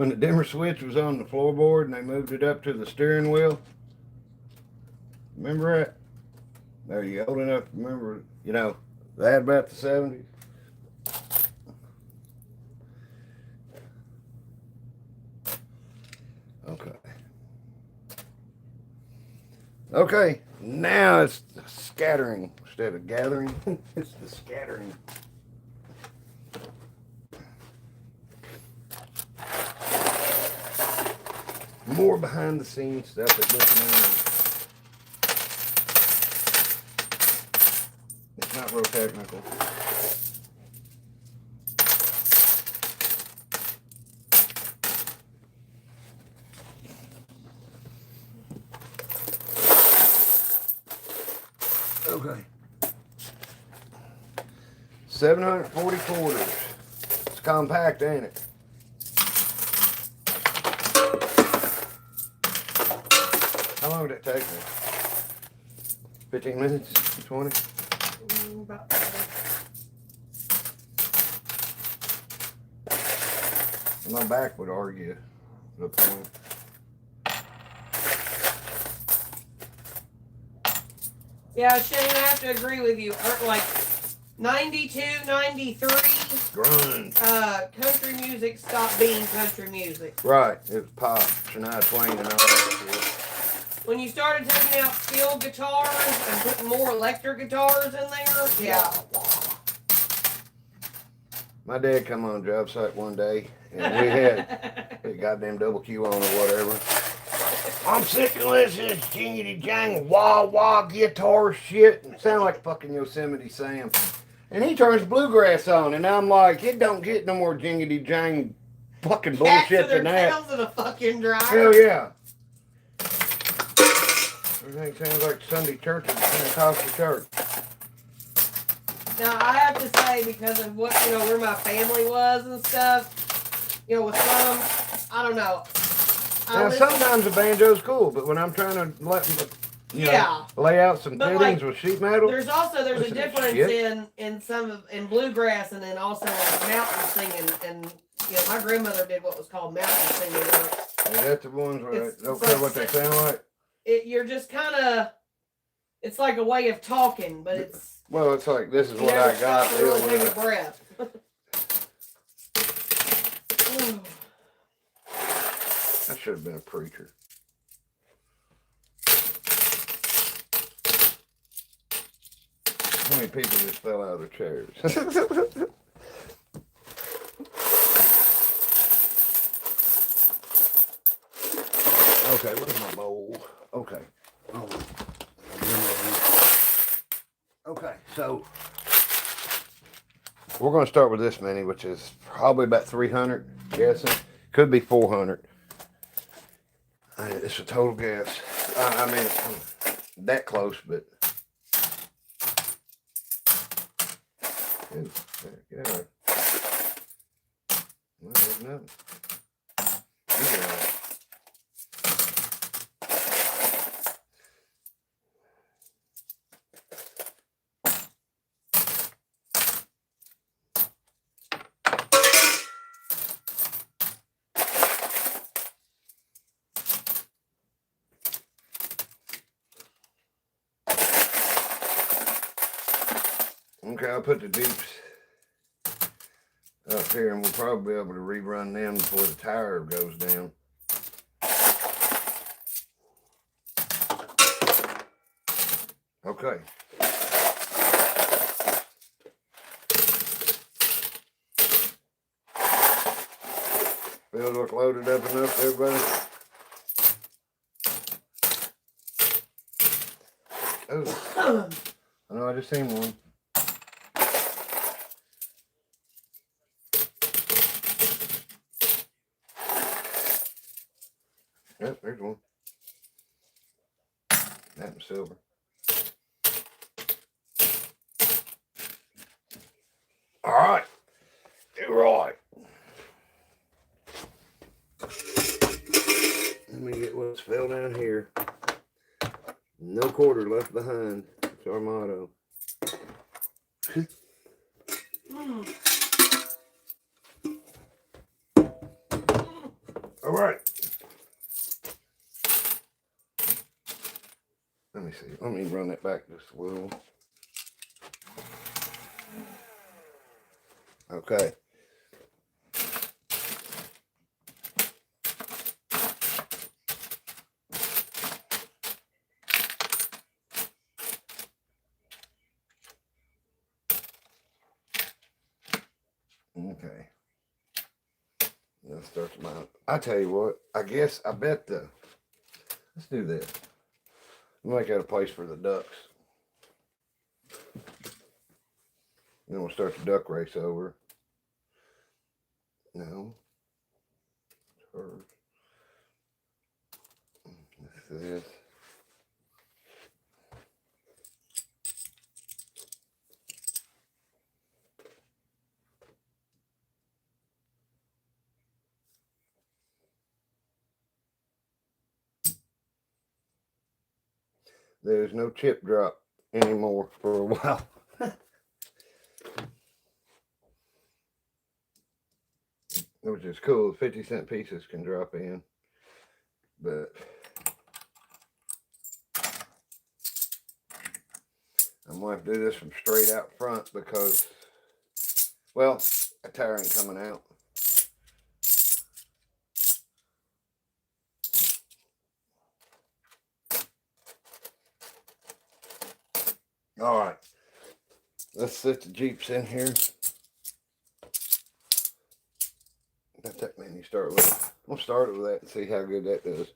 the dimmer switch was on the floorboard and they moved it up to the steering wheel? Remember that? Are you old enough to remember, you know, that about the 70s? Okay. Okay, now it's the scattering instead of gathering. It's the scattering. More behind the scenes stuff at looking at. It's not real technical. Okay. 740 quarters. It's compact, ain't it? How long did it take me? 15 minutes? 20? About My back would argue the point. Yeah, Shane, I have to agree with you. Like 92, 93, Grunge. country music stopped being country music. Right, it was pop, Shania Twain and all that shit. when you started taking out steel guitars and putting more electric guitars in there, yeah. My dad come on a job site one day, and we had a goddamn double Q on or whatever. I'm sick of listening to this jingity jang wah wah guitar shit. It sound like fucking Yosemite Sam. And he turns bluegrass on, and I'm like, it don't get no more jingity jang fucking bullshit than that. Tails in a fucking dryer. Hell yeah. Everything sounds like Sunday church at the Pentecostal church. Now I have to say, because of what where my family was and stuff, with some, I don't know. Now sometimes the banjo's cool, but when I'm trying to lay out some fittings with sheet metal, there's a difference in bluegrass and then also in mountain singing. And my grandmother did what was called mountain singing. Is that the ones where I don't care what they sound like? You're just kind of, it's like a way of talking, but it's. Well, it's like, this is what I got. Really take a breath. I should have been a preacher. How many people just fell out of their chairs? Okay, where's my bowl? Okay. Oh. Okay, so we're going to start with this mini, which is probably about 300, guessing. Could be 400. It's a total guess. I mean, I'm that close, but get out of there. Well, there's nothing. Okay, I'll put the deeps up here, and we'll probably be able to rerun them before the tire goes down. Okay. Feel look loaded up enough, everybody? Oh, I know, I just seen one. Yep, there's one. That in silver. All right. You're right. Let me get what's fell down here. No quarter left behind. It's our motto. All right. Let me see. Let me run that back just a little. Okay. Okay. Let's start the mount. I tell you what, I bet let's do this. Make that a place for the ducks. Then we'll start the duck race over. No. Hers. This is. There's no chip drop anymore for a while. Which is cool. 50-cent pieces can drop in. But I'm going to have to do this from straight out front because, well, a tire ain't coming out. All right. Let's set the Jeeps in here. Got that menu start with. We'll start it with that and see how good that does.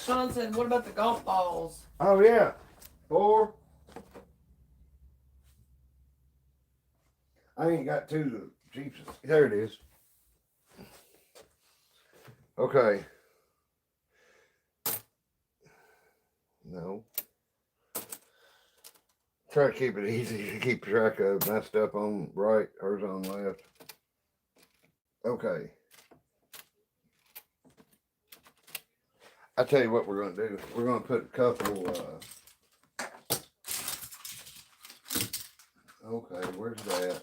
Sean said, what about the golf balls? Oh yeah. 4. I ain't got 2 Jeeps. There it is. Okay. No. Try to keep it easy to keep track of. Messed up on right, hers on left. Okay. I tell you what we're gonna do. We're gonna put a couple. Okay, where's that?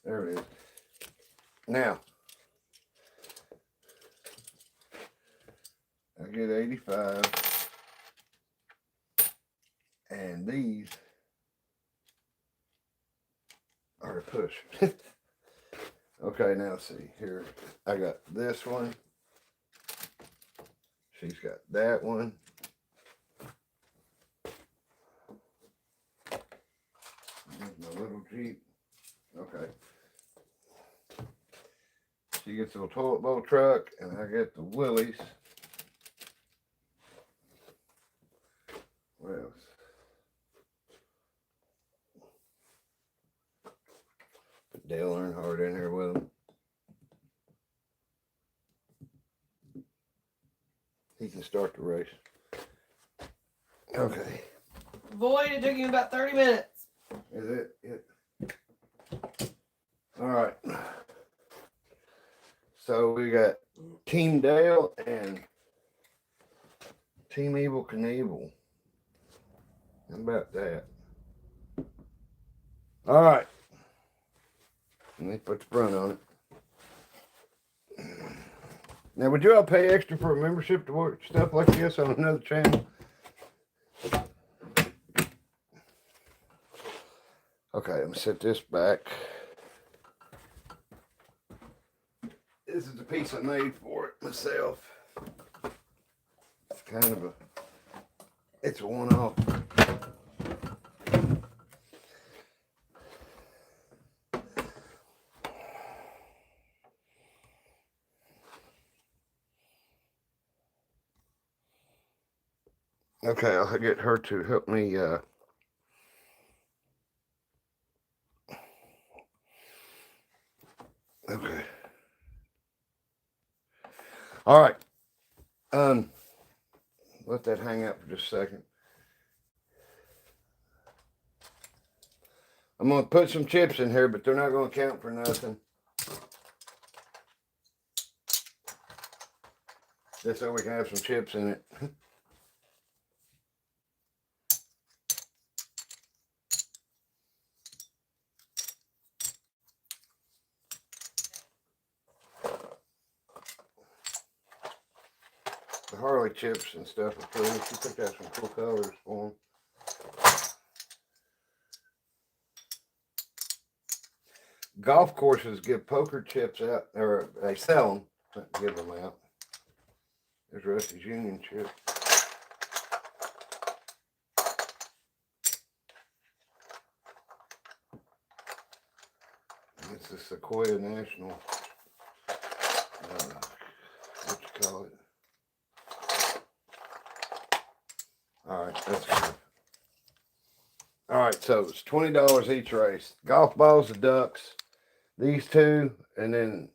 There it is. Now, I get 85, and these are a push. Okay, now see here. I got this one. She's got that one. There's my little Jeep. Okay. She gets the toilet bowl truck, and I get the Willys. What else? Put Dale Earnhardt in here with him. He can start the race. Okay. Void, it took you about 30 minutes. Is it? All right. So we got Team Dale and Team Evil Knievel. How about that? All right. Let me put the front on it. Now, would you all pay extra for a membership to watch stuff like this on another channel? Okay, let me set this back. This is the piece I made for it myself. It's kind of it's a one-off. Okay, I'll get her to help me, okay. All right. Let that hang out for just a second. I'm going to put some chips in here, but they're not going to count for nothing. Just so we can have some chips in it. The Harley chips and stuff are cool. She picked out some cool colors for them. Golf courses give poker chips out, or they sell them, not give them out. There's Rusty's Union chip. It's the Sequoia National, what you call it. All right, that's good. All right, so it's $20 each race. Golf balls, the ducks, these 2, and then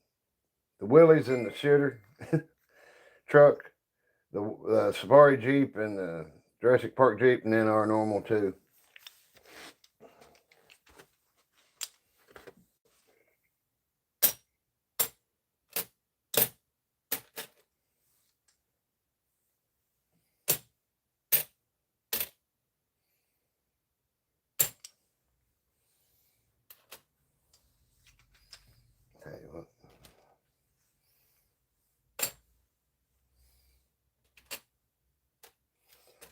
the Willys and the shitter truck, the Safari Jeep and the Jurassic Park Jeep, and then our normal 2. Tell you what.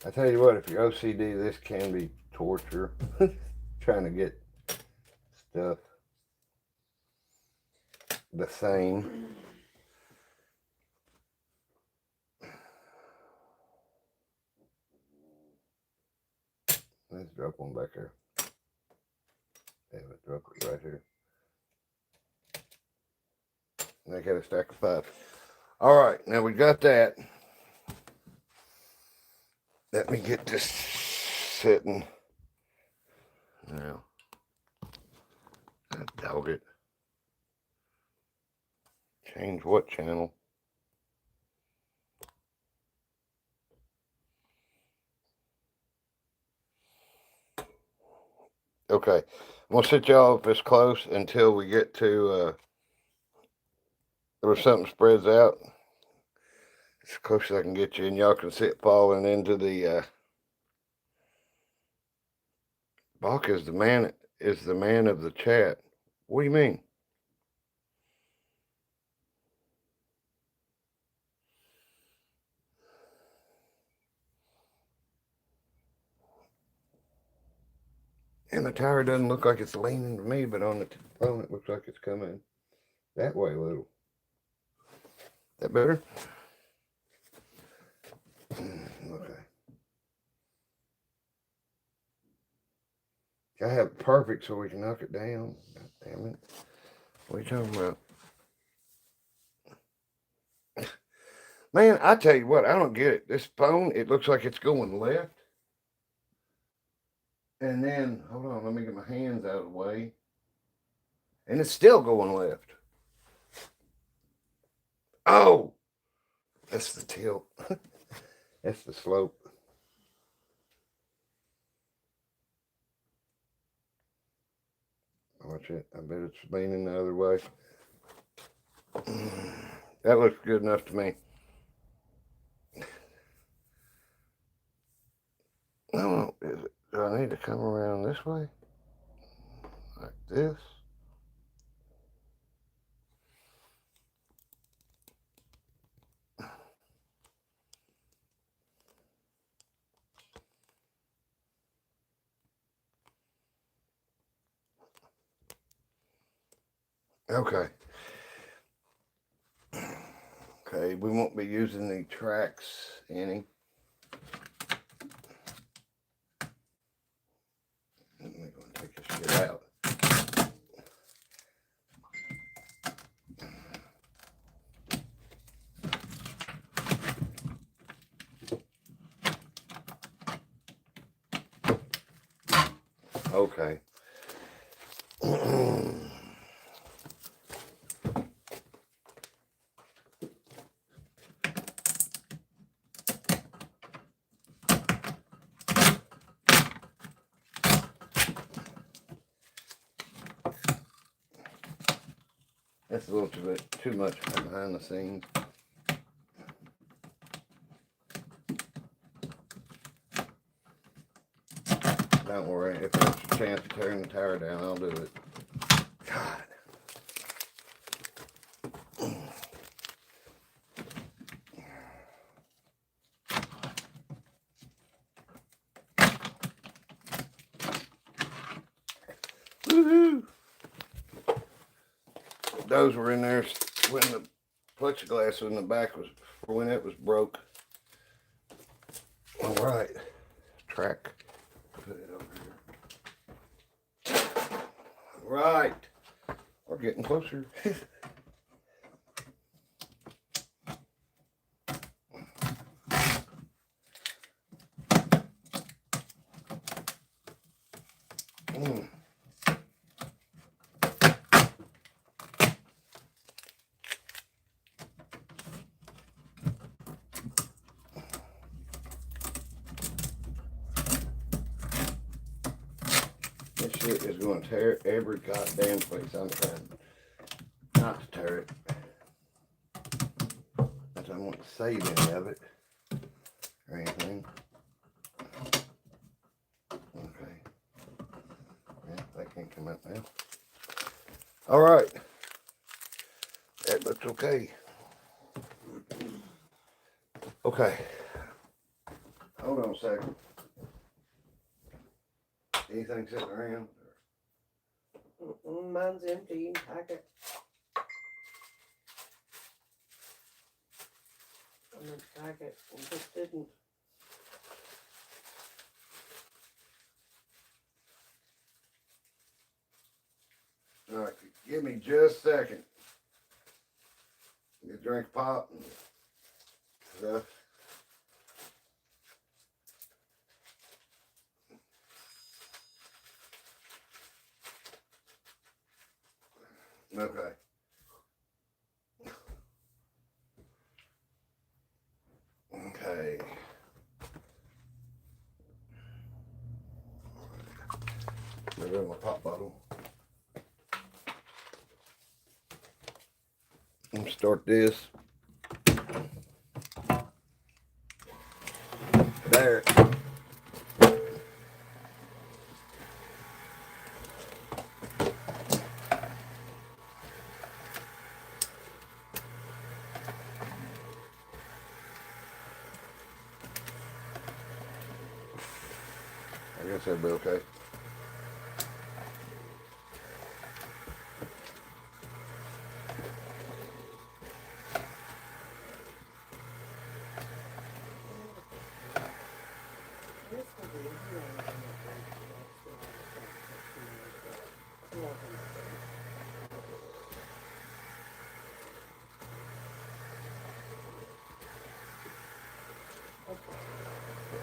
I tell you what, if you're OCD, this can be torture. Trying to get stuff the same. drop one back there. Damn it, drop it right here. And I got a stack of 5. All right, now we got that. Let me get this sitting. Now, dog it. Change what channel? Okay, I'm gonna sit y'all this close until we get to where something spreads out. As close as I can get you, and y'all can see it falling into the. Bach is the man of the chat. What do you mean? And the tower doesn't look like it's leaning to me, but on the phone it looks like it's coming that way a little. That better? Okay. I have it perfect so we can knock it down. God damn it. What are you talking about? Man, I tell you what, I don't get it. This phone, it looks like it's going left. And then, hold on, let me get my hands out of the way. And it's still going left. Oh! That's the tilt. That's the slope. Watch it. I bet it's leaning the other way. That looks good enough to me. No, do I need to come around this way? Like this? Okay. Okay, we won't be using the tracks any. I'm going to take this shit out. Okay. That's a little too much behind the scenes. Don't worry, if there's a chance of tearing the tower down, I'll do it. God. Woohoo! Those were in there when the plexiglass in the back was, when it was broke. All right, track. Put it over here. Right, we're getting closer. This shit is going to tear every goddamn place. I'm trying not to tear it. I don't want to save any of it or anything. Okay. Yeah, that can't come out now. All right. That looks okay. Okay. Hold on a second. Anything sitting around? Mine's empty. You can pack it. I'm gonna pack it. I just didn't. just a second. Get a drink of pop and stuff. Okay. Okay. Maybe in my pop bottle. Let's start this. There. I guess that'll be okay.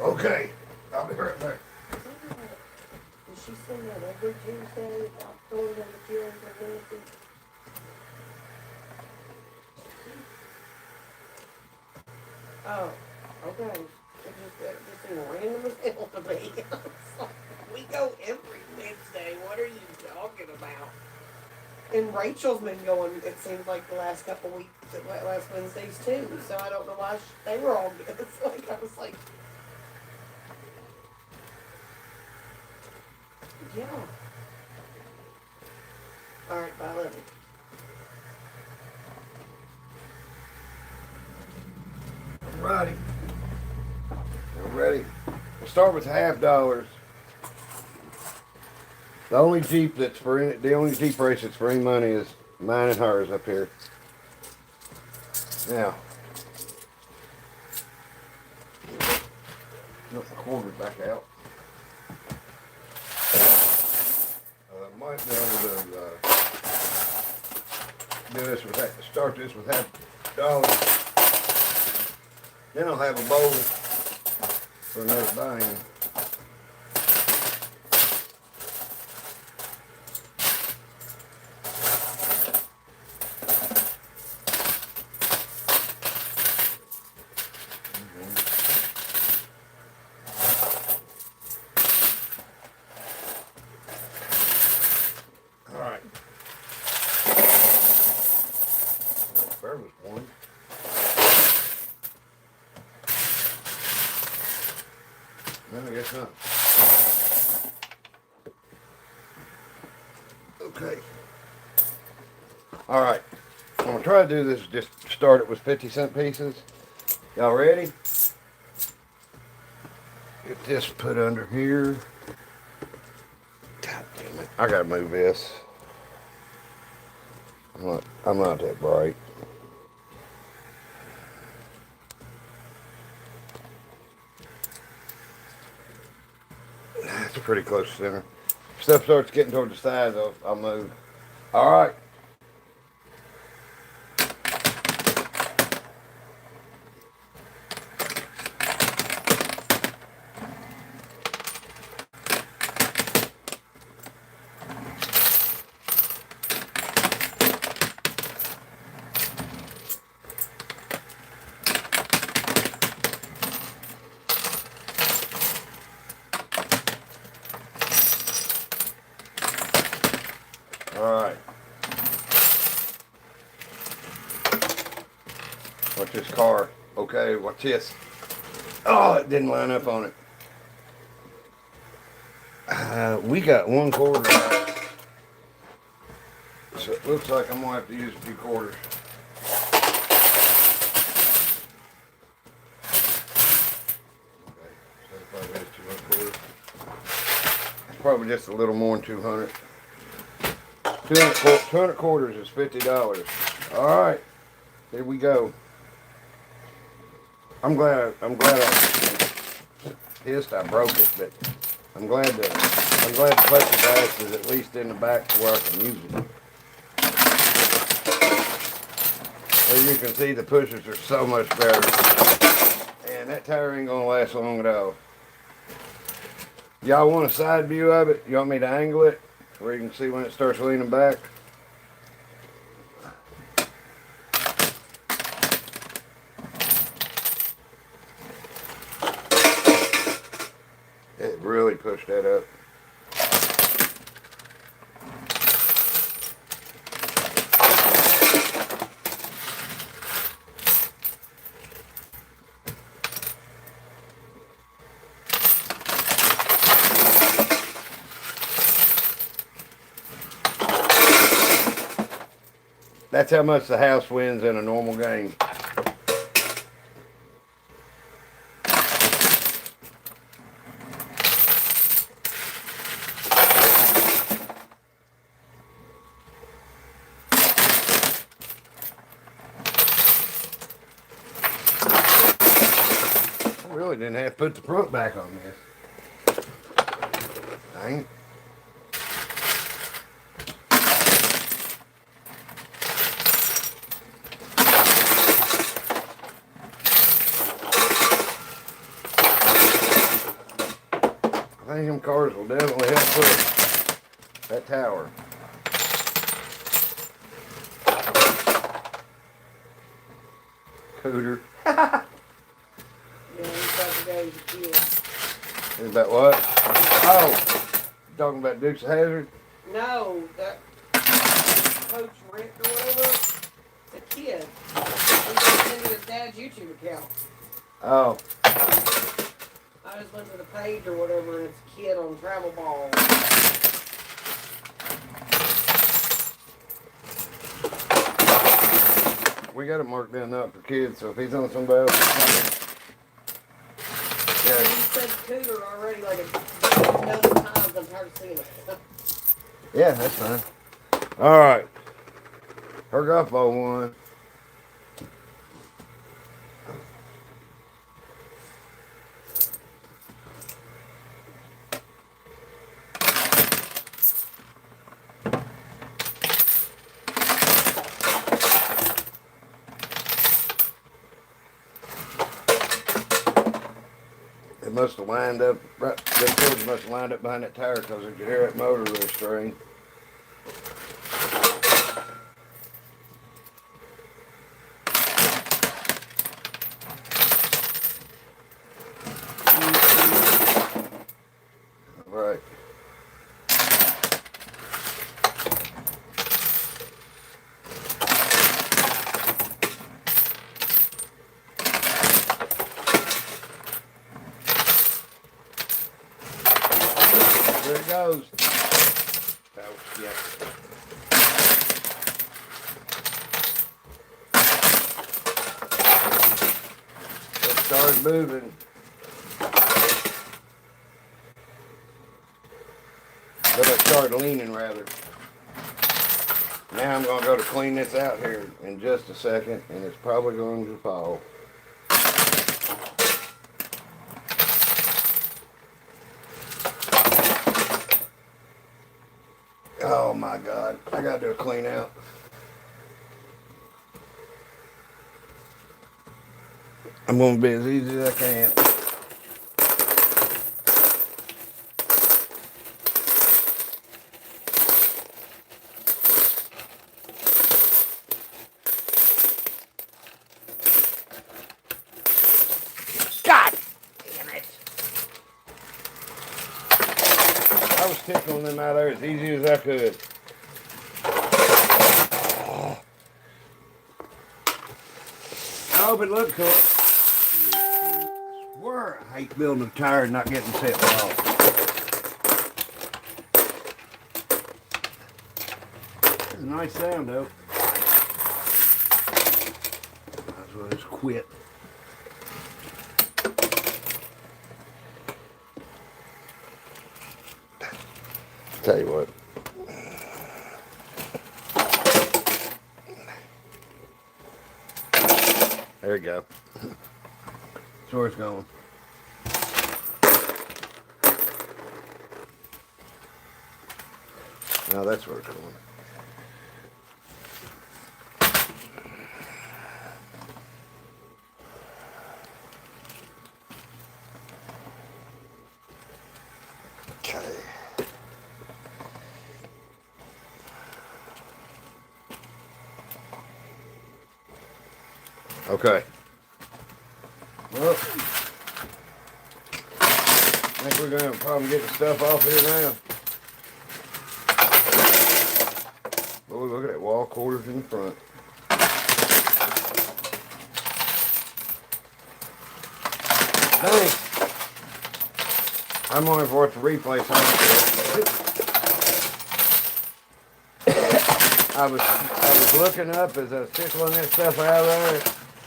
Okay, I'll be right back. Does she send that every Tuesday? October and the June or anything? Oh, okay. It just seemed random as hell to me. We go every Wednesday. What are you talking about? And Rachel's been going, it seems like the last couple weeks, last Wednesdays too. So I don't know why they were all good. It's like, I was like, yeah. Alright, bye, love you. Alrighty. We're ready. We'll start with $50. The only Jeep that's for any, the only Jeep race that's for any money is mine and hers up here. Now, get my quarters back out. Might be able to do this with start this with $50. Then I'll have a bowl for another buying. Was one. No, I guess not. Okay. All right. I'm gonna try to do this. Just start it with 50-cent pieces. Y'all ready? Get this put under here. God damn it! I gotta move this. I'm not that bright. It's pretty close to center. If stuff starts getting toward the sides, I'll move. All right. Alright. Watch this car. Okay, watch this. Oh, it didn't line up on it. We got 1/4 out. So it looks like I'm going to have to use a few quarters. Okay, so probably has 200 quarters. Probably just a little more than 200. 200 quarters is $50. All right, here we go. I'm glad I pissed I broke it, but I'm glad the plexiglass is at least in the back to where I can use it. As you can see, the pushers are so much better. And that tire ain't gonna last long at all. Y'all want a side view of it? You want me to angle it where you can see when it starts leaning back? It really pushed that up. That's how much the house wins in a normal game. I really didn't have to put the front back on this. Dang it. I think them cars will definitely help push that tower. Cooter. Yeah, he's about to go to the kid. Is that what? Oh, you talking about Dukes of Hazzard? No, that Coach Rick or whatever. It's a kid. He's just into his dad's YouTube account. Oh, I just went to the page or whatever, and it's a kid on travel ball. we got it marked down up for kids, so if he's on somebody else's He yeah, said Cooter already like a dozen times. I'm tired of seeing it. yeah, that's fine. All right, her golf ball one. It must have lined up, right, them cords must have lined up behind that tire because you could hear that motor really strain. Right. There it goes. Oh, yeah. It started moving. But it started leaning rather. Now I'm going to go to clean this out here in just a second, and it's probably going to fall. Oh my God, I gotta do a clean out. I'm gonna be as easy as I can. God damn it. I was tickling them out there as easy as I could. I hope it looks cool. I swear I hate building a tire and not getting set well. It's a nice sound though. Might as well just quit. Tell you what. There you go. That's where it's going. Now that's where it's going. Okay. Well, I think we're gonna have a problem getting stuff off here now. Boy, look at that wall quarters in the front. Thanks. I'm only for the replay. I was looking up as I was tickling that stuff out of there,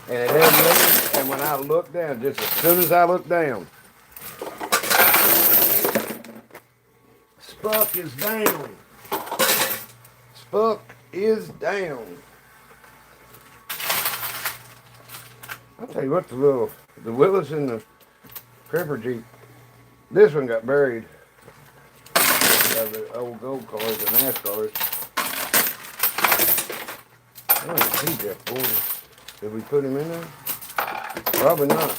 and it hadn't moved. And when I looked down, just as soon as I looked down, Spuck is down. Spuck is down. I'll tell you what, the Willis and the Cripper Jeep, this one got buried by the old gold cars and NASCARs. I don't see Jeff Gordon. Did we put him in there? Probably not.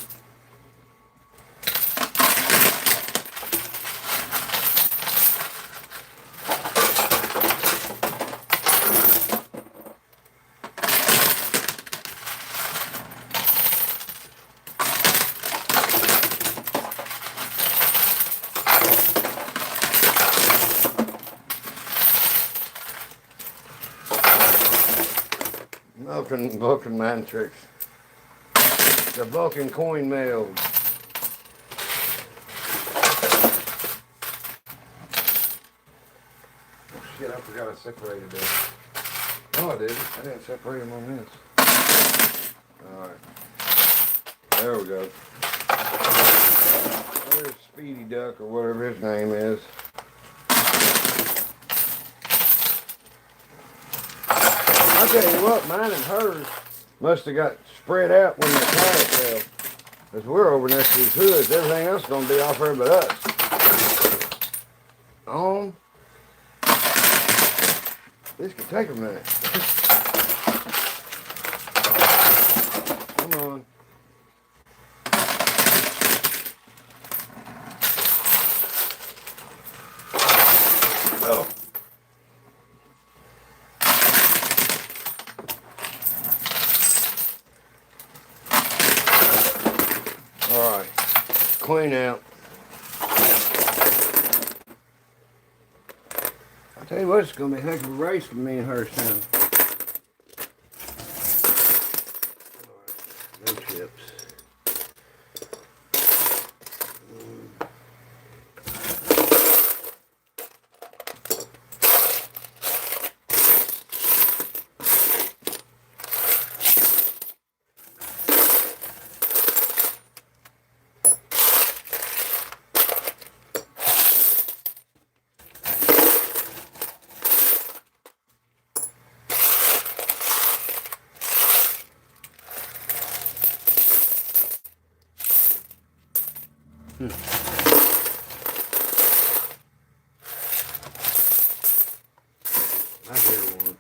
Vulcan mind tricks. The Vulcan coin mail. Oh shit, I forgot I separated that. No, I didn't. I didn't separate them on this. Alright. There we go. There's Speedy Duck or whatever his name is. I'll tell you what, mine and hers must have got spread out when the tire fell. Because we're over next to these hoods, everything else is going to be off there but us. This could take a minute. Come on. Oh. Alright, clean out. I'll tell you what, it's going to be a heck of a race for me and her soon. Alright, no chips. I hear one.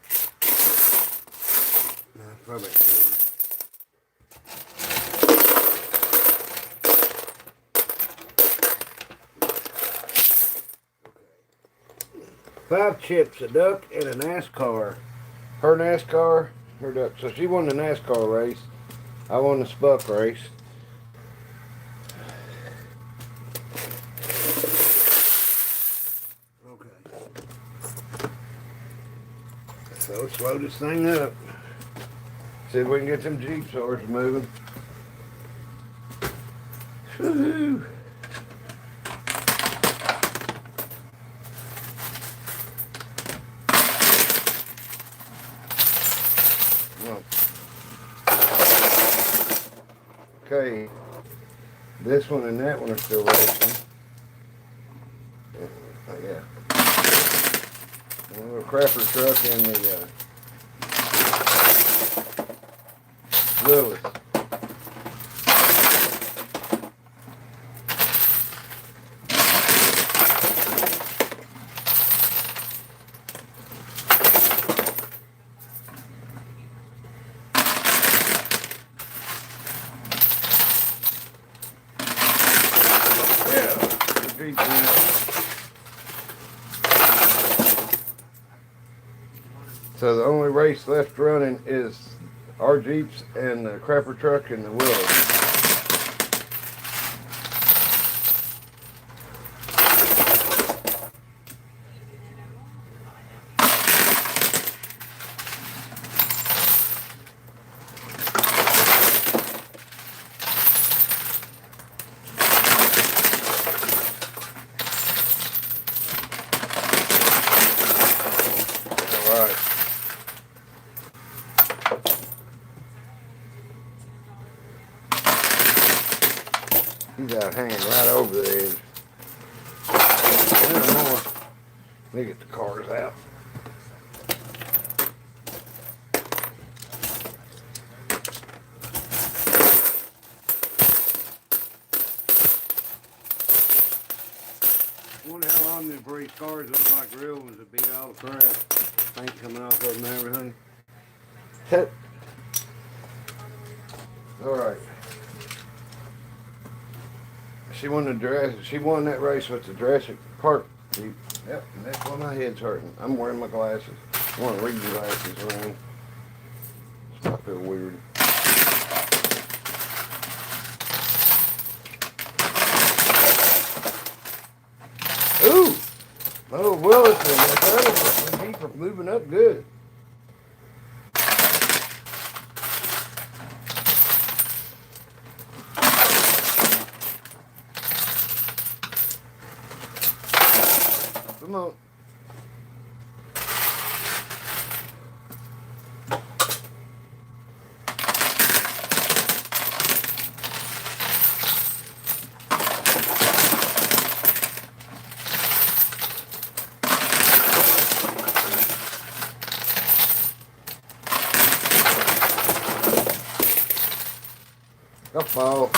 No, probably two. Five chips, a duck, and a NASCAR. Her NASCAR, her duck. So she won the NASCAR race. I won the Spuck race. So let's load this thing up. See if we can get some Jeep swords moving. Woohoo! Okay, this one and that one are still racing. Yeah. A little crapper truck and the Lewis. So the only race left running is our Jeeps and the crapper truck and the Willows. Alright. He's out hanging right over the edge. There's more. Let me get the cars out. I wonder how long them pretty cars look like real ones that beat all the crap. Paint coming off of them and everything. Alright. She won that race with the Jurassic Park Jeep. Yep, and that's why my head's hurting. I'm wearing my glasses. I want to read the glasses around. I feel weird. Ooh! My little Willis and my Jeep are moving up good. Come on. Go fall.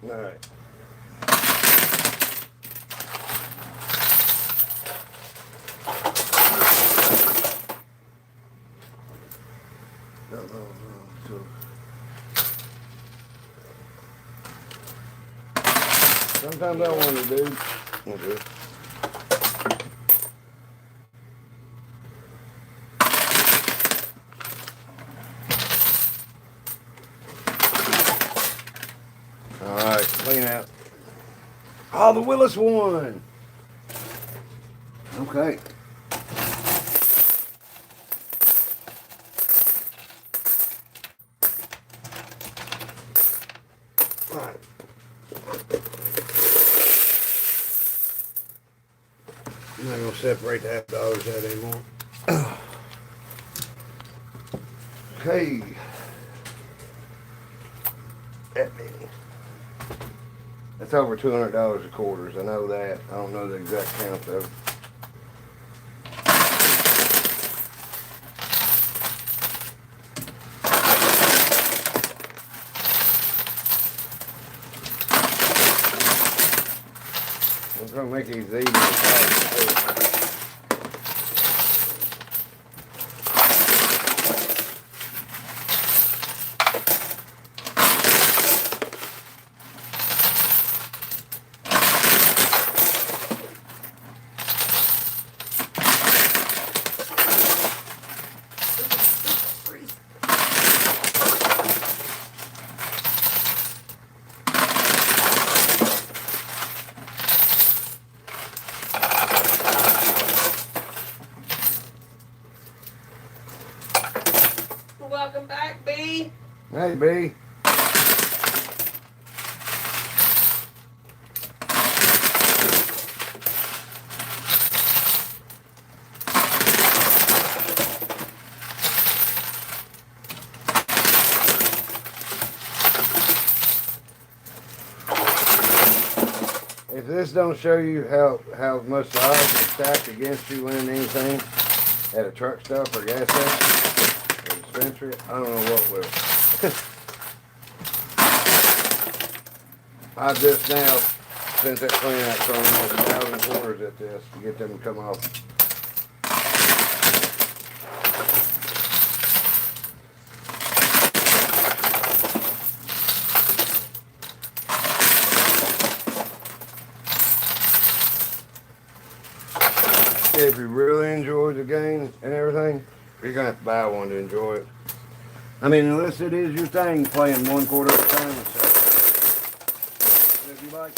All right. Sometimes I want to do. Okay. All right, clean out. Oh, the Willis won. Okay. All right. I'm not going to separate the $1 out anymore. Okay. That many. That's over $200 a quarters. I know that. I don't know the exact count though. I'm going to make these even. Welcome back, B. Hey, B. If this don't show you how much the odds are stacked against you winning anything at a truck stop or gas station or dispensary, I don't know what will. I just now spent that clean out throwing almost 1,000 quarters at this to get them to come off. If you really enjoy the game and everything, you're gonna have to buy one to enjoy it. I mean, unless it is your thing, playing 1 quarter at a time and stuff. But if you like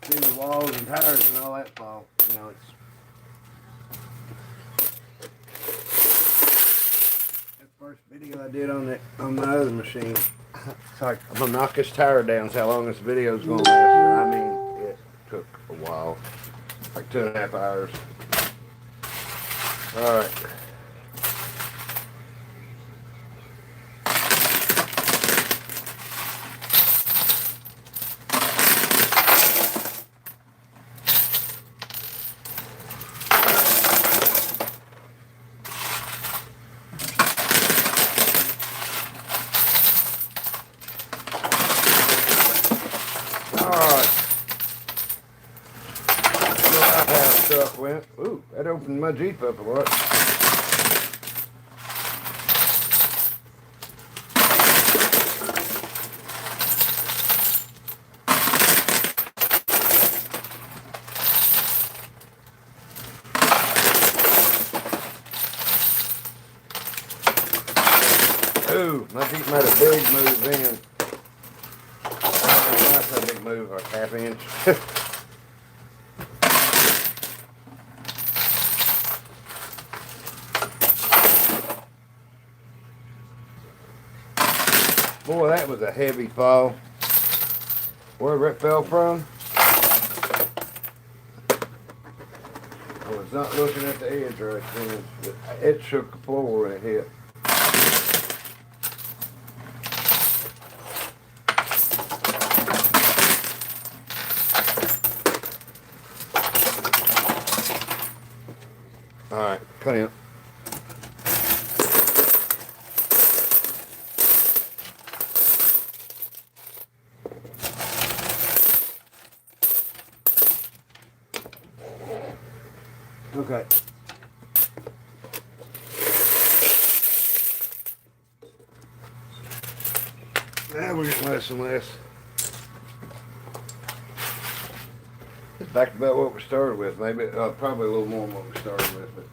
seeing the walls and tires and all that fall, you know, it's that first video I did on my other machine. It's like I'm gonna knock this tire down. So how long this video's gonna last? I mean, it took a while, like 2.5 hours. All right. Went. Ooh, that opened my Jeep up a lot. Ooh, my Jeep made a big move in. That's a big move, like 1/2 inch. Boy, that was a heavy fall. Wherever it fell from, I was not looking at the edge right then. It shook the floor when it hit. All right, clamp. Okay. Now we're getting less and less. It's back about what we started with. Maybe, probably a little more than what we started with, but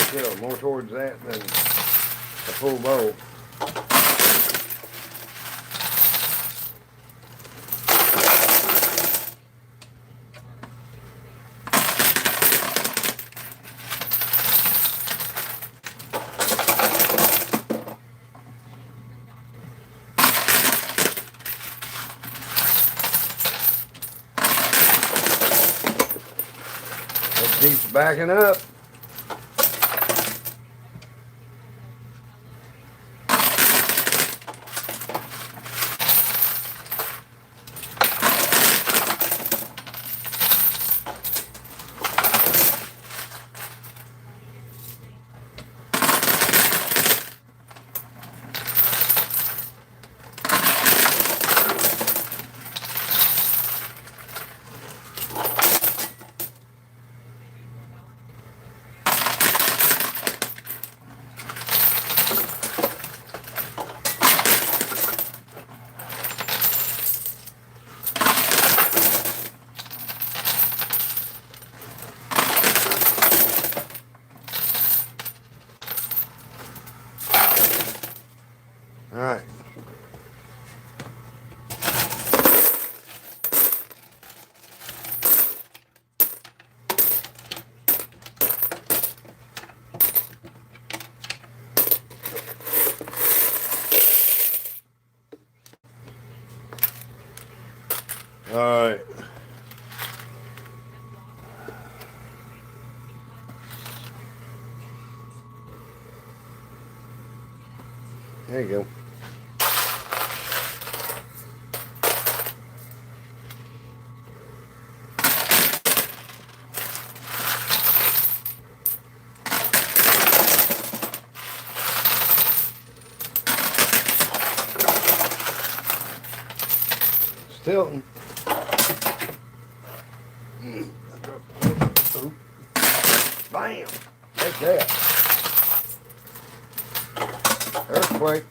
still more towards that than a full bowl. Keeps backing up. All right. All right. There you go. tilting. Bam! Take that. Earthquake.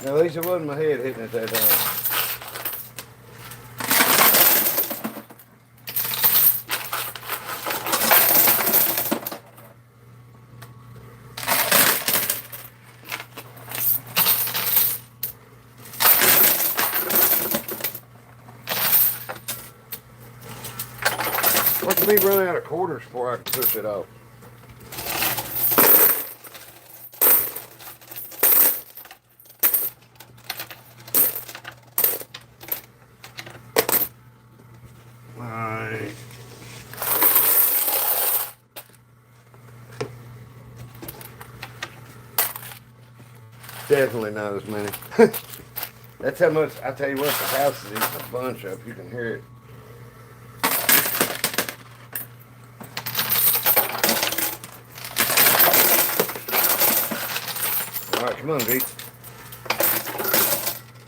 Now, at least it wasn't my head hitting it that time. Watch me run out of quarters before I can push it off. Alright. Definitely not as many. That's how much, I tell you what, the house is eating a bunch of. You can hear it. Alright, come on, Pete.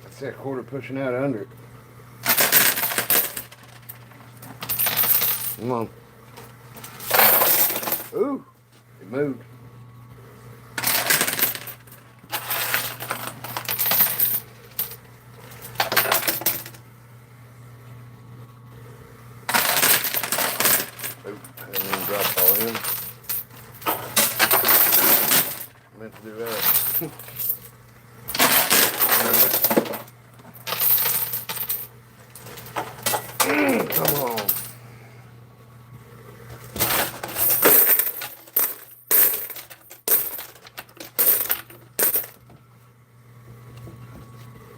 That's that quarter pushing out under it. Come on. Ooh, it moved. Oop, I didn't even drop all in. Meant to do that. Come on.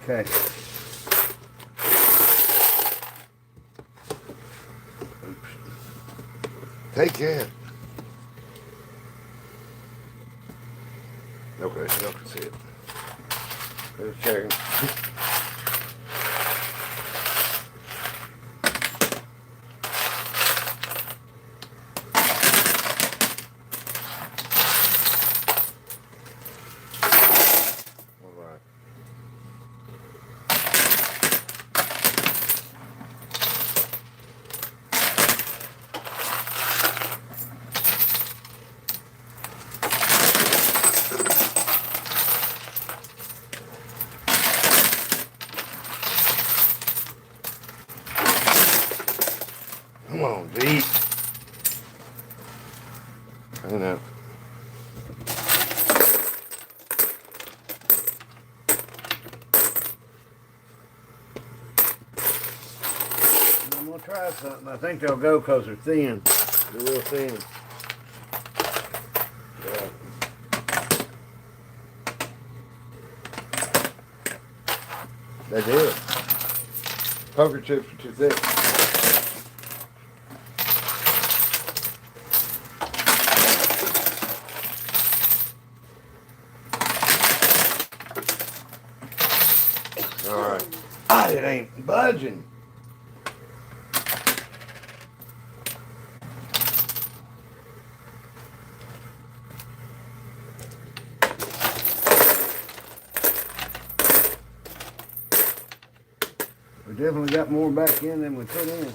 Okay. Oops. Take care. Okay, y'all can see it. There's a chair. Come on, Pete. I know. I'm gonna try something. I think they'll go because they're thin. They're real thin. Yeah. They did. Poker chips are too thick. All right. Ah, it ain't budging. We definitely got more back in than we put in.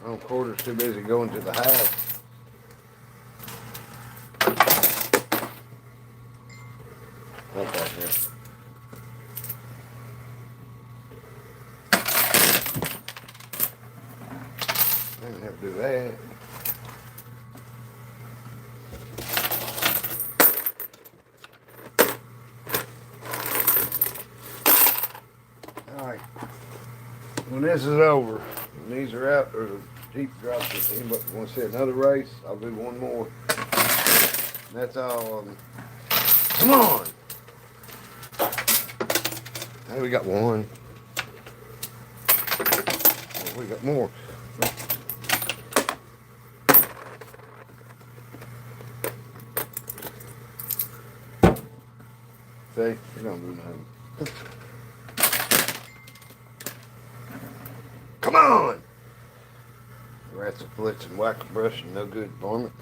Oh, quarter's too busy going to the house. Up back here. I didn't have to do that. All right. When this is over, when these are out, or the Jeep drops it, anybody want to see another race? I'll do one more. That's all of them. Come on! Hey, we got one. we got more. See, you don't do nothing. Come on! Rats a blitz and whack a brush and no good varmint.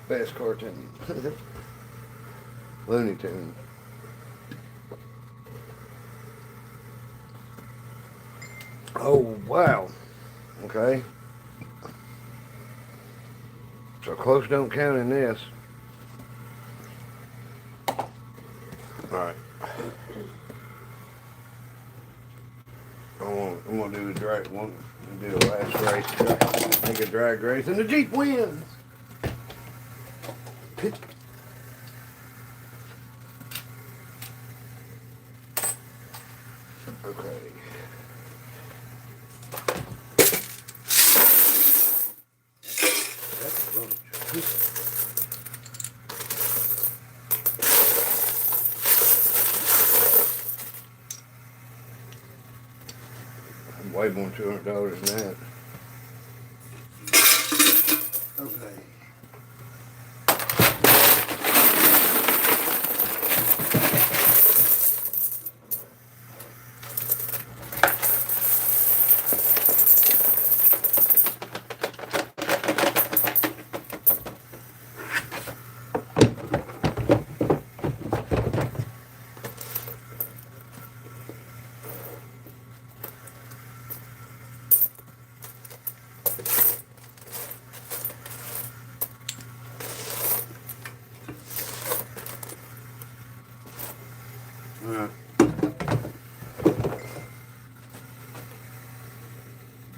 Best cartoon. Looney Tunes. Oh, wow. Okay. So close don't count in this. Alright. I'm gonna do the drag one. Do the last race. Make a drag race, and the Jeep wins. Okay. That's a bunch. Way more than $200 than that. Okay.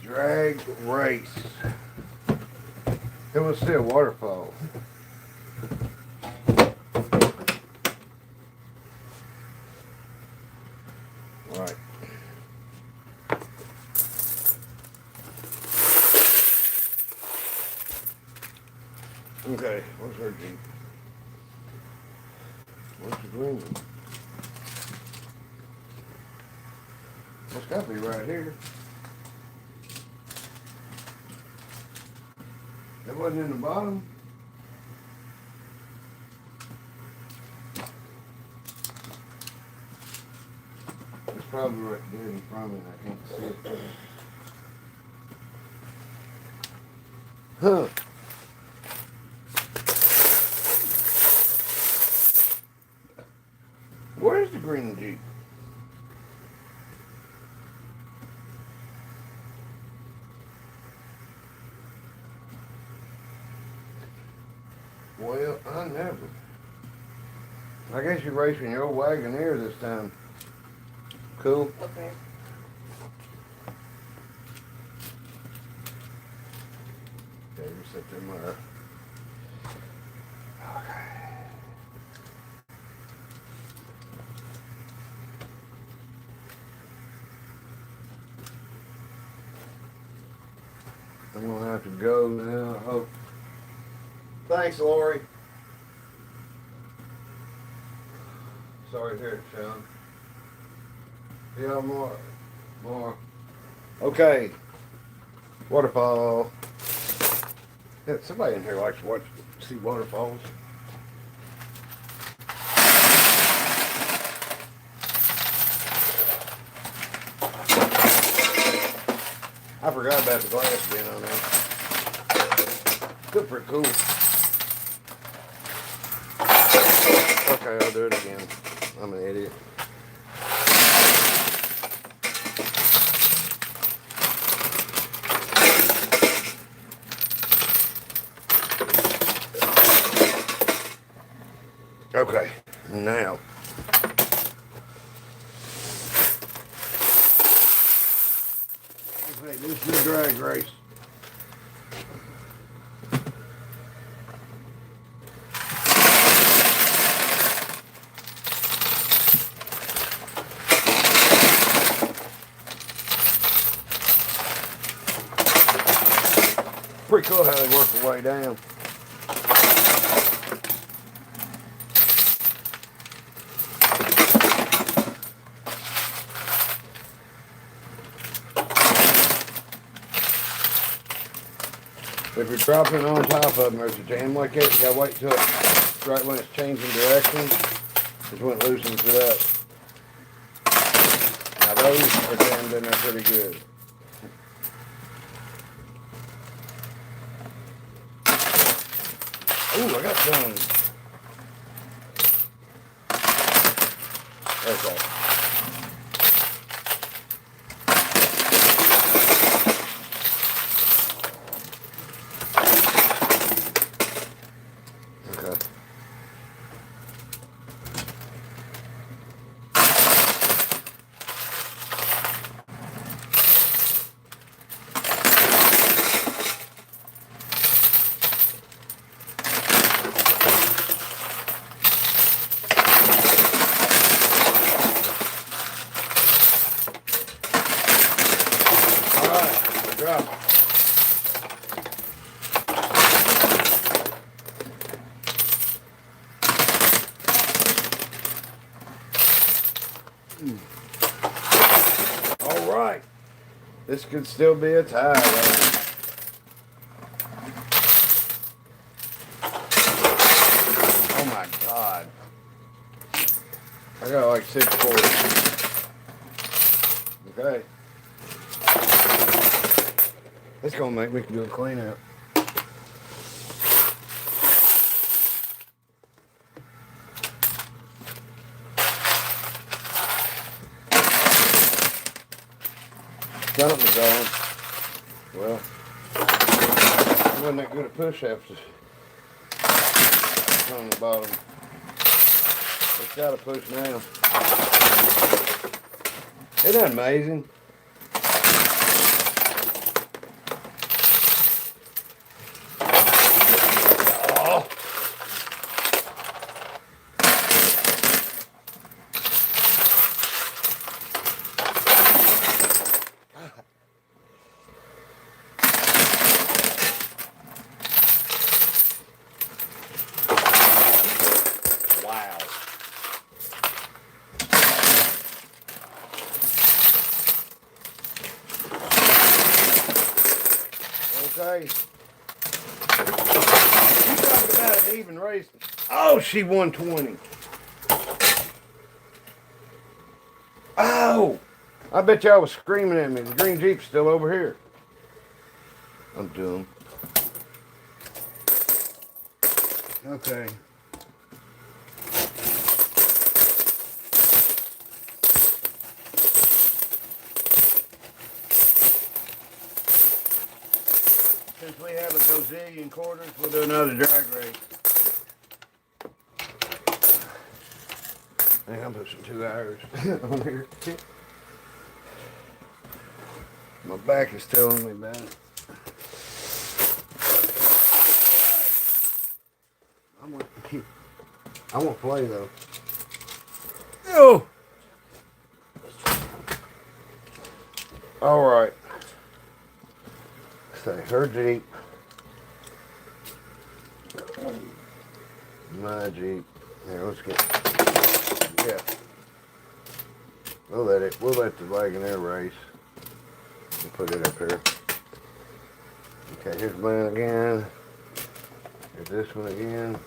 Drag race. It was still waterfall. Right. Okay, what's her Jeep? What's the green one? It's got to be right here. That wasn't in the bottom. It's probably right there in front of me. I can't see it. Huh. Where's the green Jeep? Well, I never. I guess you're racing your old Wagoneer this time. Cool. Okay. Okay, you set them there. Okay. I'm gonna have to go now. Oh. Thanks, Lori. Sorry to hear it, Sean. Yeah, more. Okay. Waterfall. Yeah, somebody in here likes to see waterfalls. I forgot about the glass being on there. Still pretty cool. Okay, I'll do it again. I'm an idiot. Okay, now. Okay, this is the drag race. Pretty cool how they work their way down. If you're dropping on top of them, there's a jam like that, you gotta wait till it's right when it's changing direction is when it loosens it up. Now those are jammed in there pretty good. Ooh, I got some. Okay. Okay. Drop it. All right. This could still be a tie, though. Oh my God. I got like 640. Okay. It's gonna make me do a clean out. Something's on. Well, it wasn't that good a push after on the bottom. It's got to push now. Isn't that amazing? Oh. Wow. Okay. You talking about an even race? Oh, she 120. Oh, I bet y'all was screaming at me. The green Jeep's still over here. I'm dumb. Okay. Since we have a gazillion quarters, we'll do another drag race. I think I'm pushing 2 hours on here. My back is telling me bad. I won't play though. Oh. All right. Say her Jeep. My Jeep. Here, let's get. Yeah. We'll let the Wagoneer race. We'll put it up here. Okay, here's mine again. Here's this one again.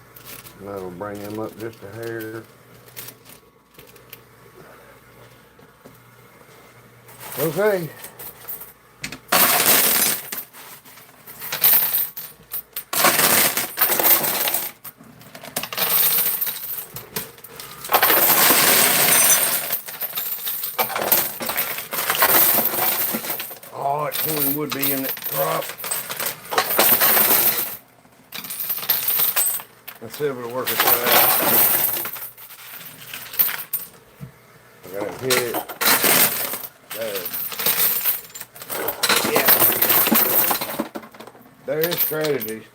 And that'll bring him up just a hair. Okay. Oh, that coin would be in that drop. Let's see if it'll work its way out. I gotta hit it. There. Yeah. There is strategies.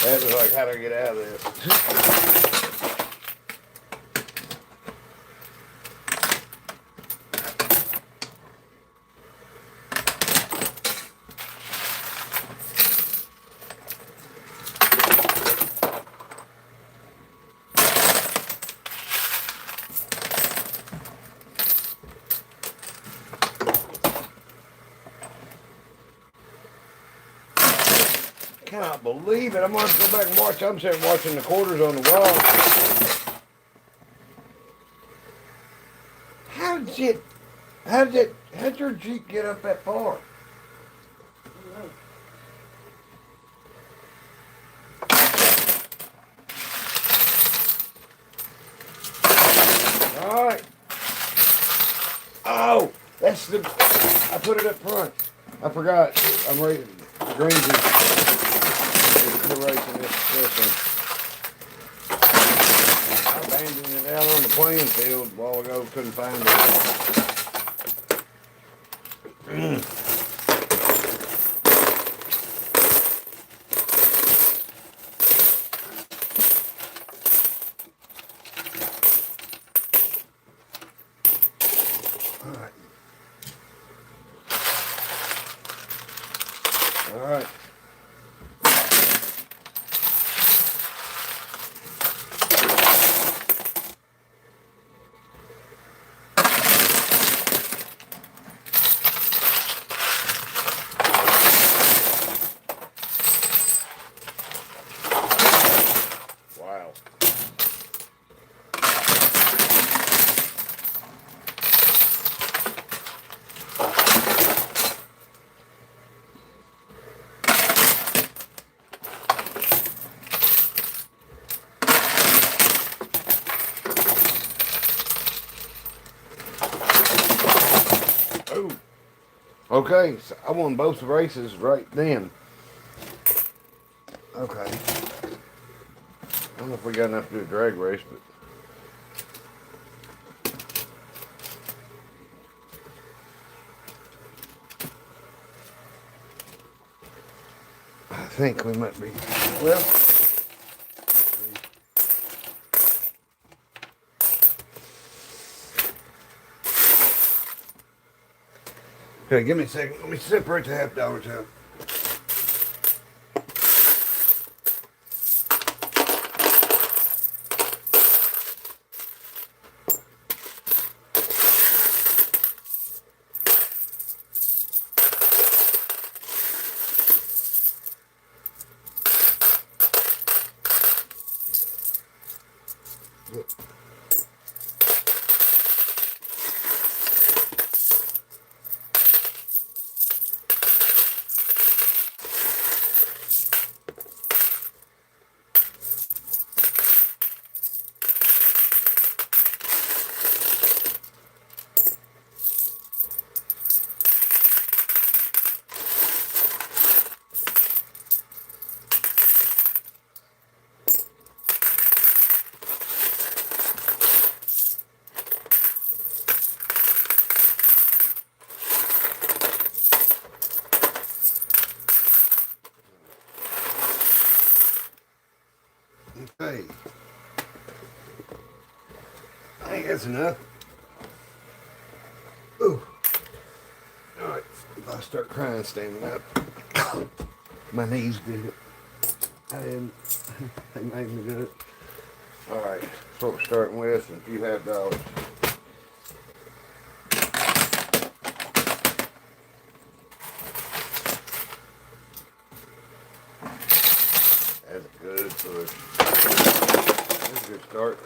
That was like, how do I get out of this? cannot believe it. I'm going to go back and watch. I'm sitting watching the quarters on the wall. How'd your Jeep get up that far? All right. Oh, that's the. I put it up front. I forgot. I'm ready. The greens is racing this one. I abandoned it out on the playing field a while ago. Couldn't find it. All right. All right. Wow. Oh. Okay, so I won both races right then. Okay. I don't know if we got enough to do a drag race, but I think we might be. Well, okay, give me a second. Let me separate the $half out. Okay. I think that's enough. Ooh. Alright. If I start crying standing up, my knees did it. I didn't. They made me do it. Alright. That's what we're starting with, and a few $half. That's a good push. That's a good start.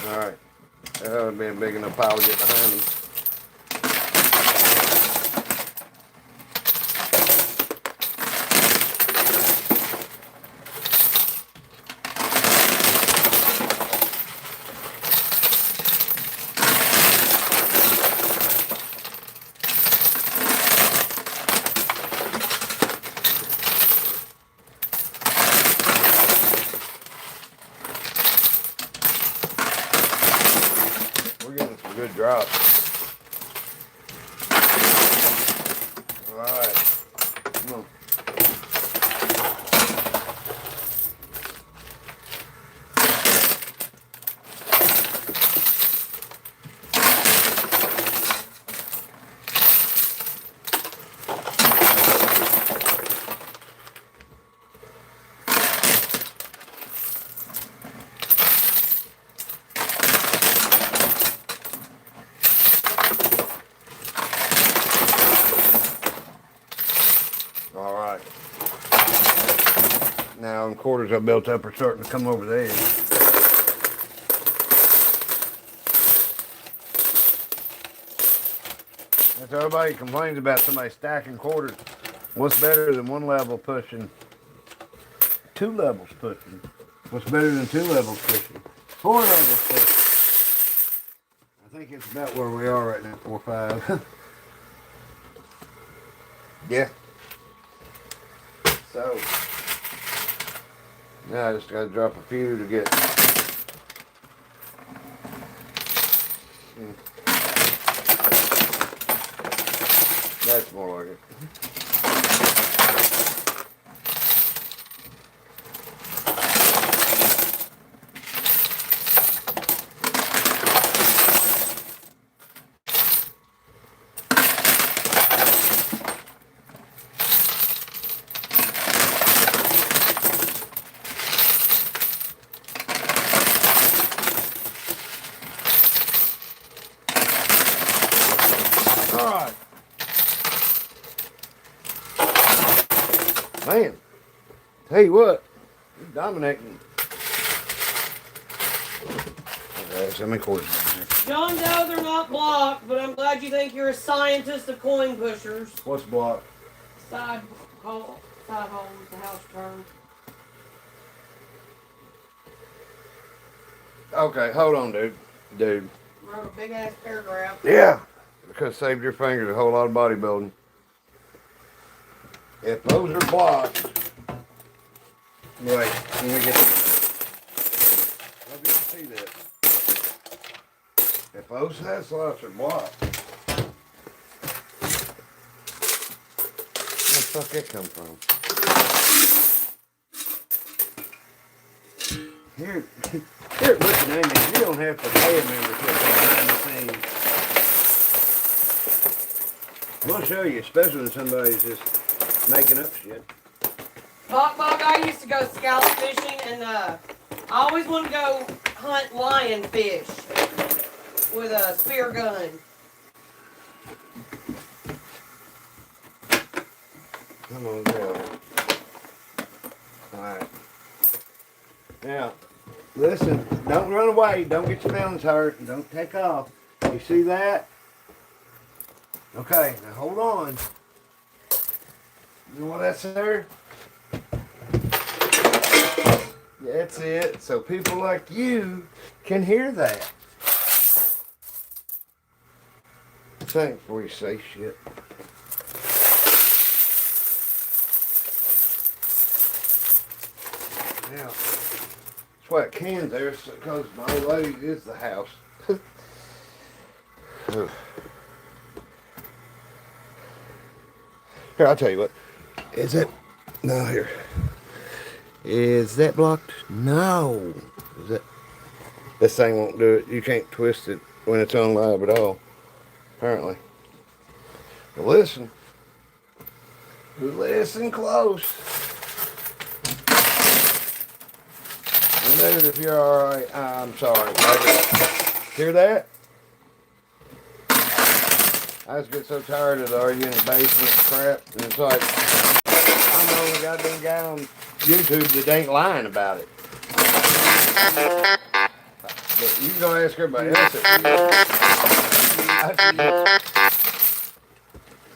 Alright. That would have been a big enough pile to get behind me. We're getting some good drops. Alright. Come on. quarters I built up are starting to come over the edge. That's everybody complains about somebody stacking quarters. What's better than one level pushing? Two levels pushing. What's better than two levels pushing? Four levels pushing. I think it's about where we are right now, 4 or 5. Yeah. So, now I just gotta drop a few to get. That's more like it. Alright. Man, tell you what, you're dominating. Okay, so many quarters down here. John Doe, they're not blocked, but I'm glad you think you're a scientist of coin pushers. What's blocked? Side holes, the house turn. Okay, hold on, dude. Wrote a big ass paragraph. Yeah, because saved your fingers a whole lot of bodybuilding. If those are blocked, wait, let me get this. Let me see this. If those head slots are blocked, where the fuck that come from? Here, looking at me, you don't have to pay a membership behind the scenes. We'll show you, especially when somebody's just making up shit. Bok, I used to go scallop fishing, and I always wanted to go hunt lionfish with a spear gun. Come on, girl. Alright. Now, listen, don't run away. Don't get your feelings hurt. And don't take off. You see that? Okay, now hold on. You know what that's there? That's it. So people like you can hear that. Think before you say shit. Now, that's why it can there, because my old lady is the house. Here, I'll tell you what. Is it? No, here. Is that blocked? No. Is that? This thing won't do it. You can't twist it when it's on live at all. Apparently. But listen. Listen close. And then if you're alright, I'm sorry. Hear that? I just get so tired of arguing in the basement crap, and it's like, I'm the only goddamn guy on YouTube that ain't lying about it. But you can go ask everybody else if you want.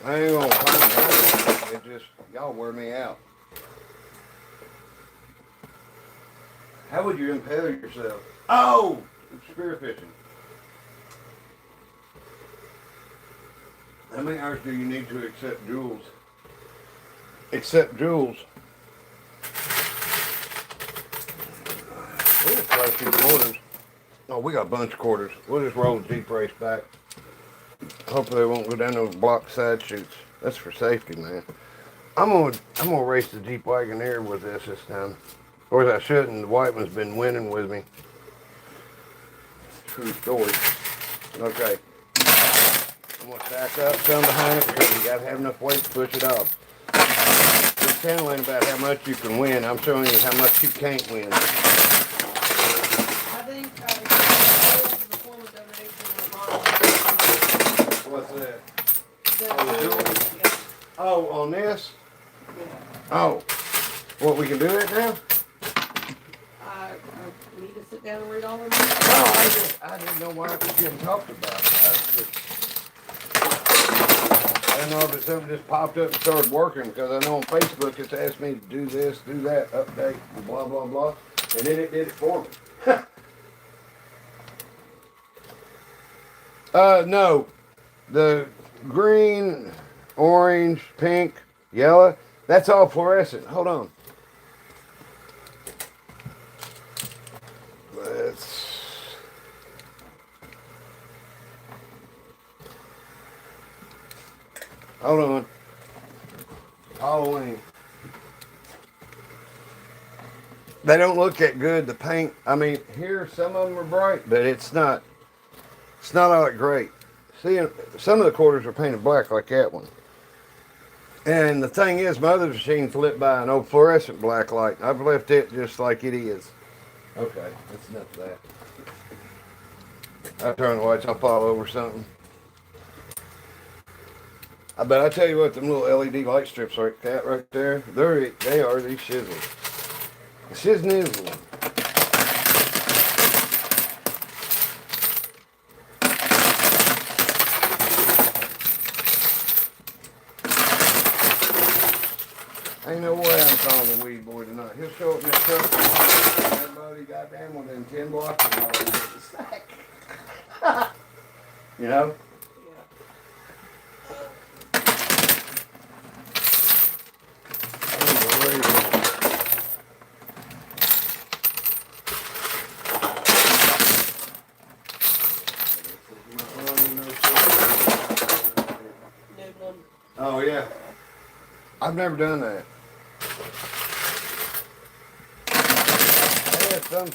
I ain't gonna find out. It just, y'all wear me out. How would you impale yourself? Oh! Spearfishing. How many hours do you need to accept jewels? Accept jewels. We'll just play a few quarters. Oh, we got a bunch of quarters. We'll just roll the Jeep race back. Hopefully they won't go down those block side chutes. That's for safety, man. I'm gonna race the Jeep Wagoneer with this time. Or I shouldn't. The white one's been winning with me. True story. Okay. I'm gonna stack up some behind it because you gotta have enough weight to push it off. This channel ain't about how much you can win. I'm showing you how much you can't win. I think the form of donation What's that? The jewelry? Oh, on this? Oh. What, we can do that now? sit down and read all of them? No, I didn't know why it was getting talked about. I don't know if it's something just popped up and started working, because I know on Facebook it's asked me to do this, do that, update, blah, blah, blah. And then it did it for me. No. The green, orange, pink, yellow, that's all fluorescent. Hold on. Hold on. Halloween. They don't look that good. The paint, I mean, here some of them are bright, but it's not all that great. See, some of the quarters are painted black like that one. And the thing is, my other machine's lit by an old fluorescent black light. I've left it just like it is. Okay, that's enough of that. I turn the lights, I'll fall over something. But I tell you what, them little LED light strips like that right there, they are these shizzles. Shiznizzle. Ain't no way I'm calling the weed boy tonight. He'll show up in that truck and everybody goddamn within 10 blocks and I'll get the sack. You know? Oh yeah. I've never done that. They had some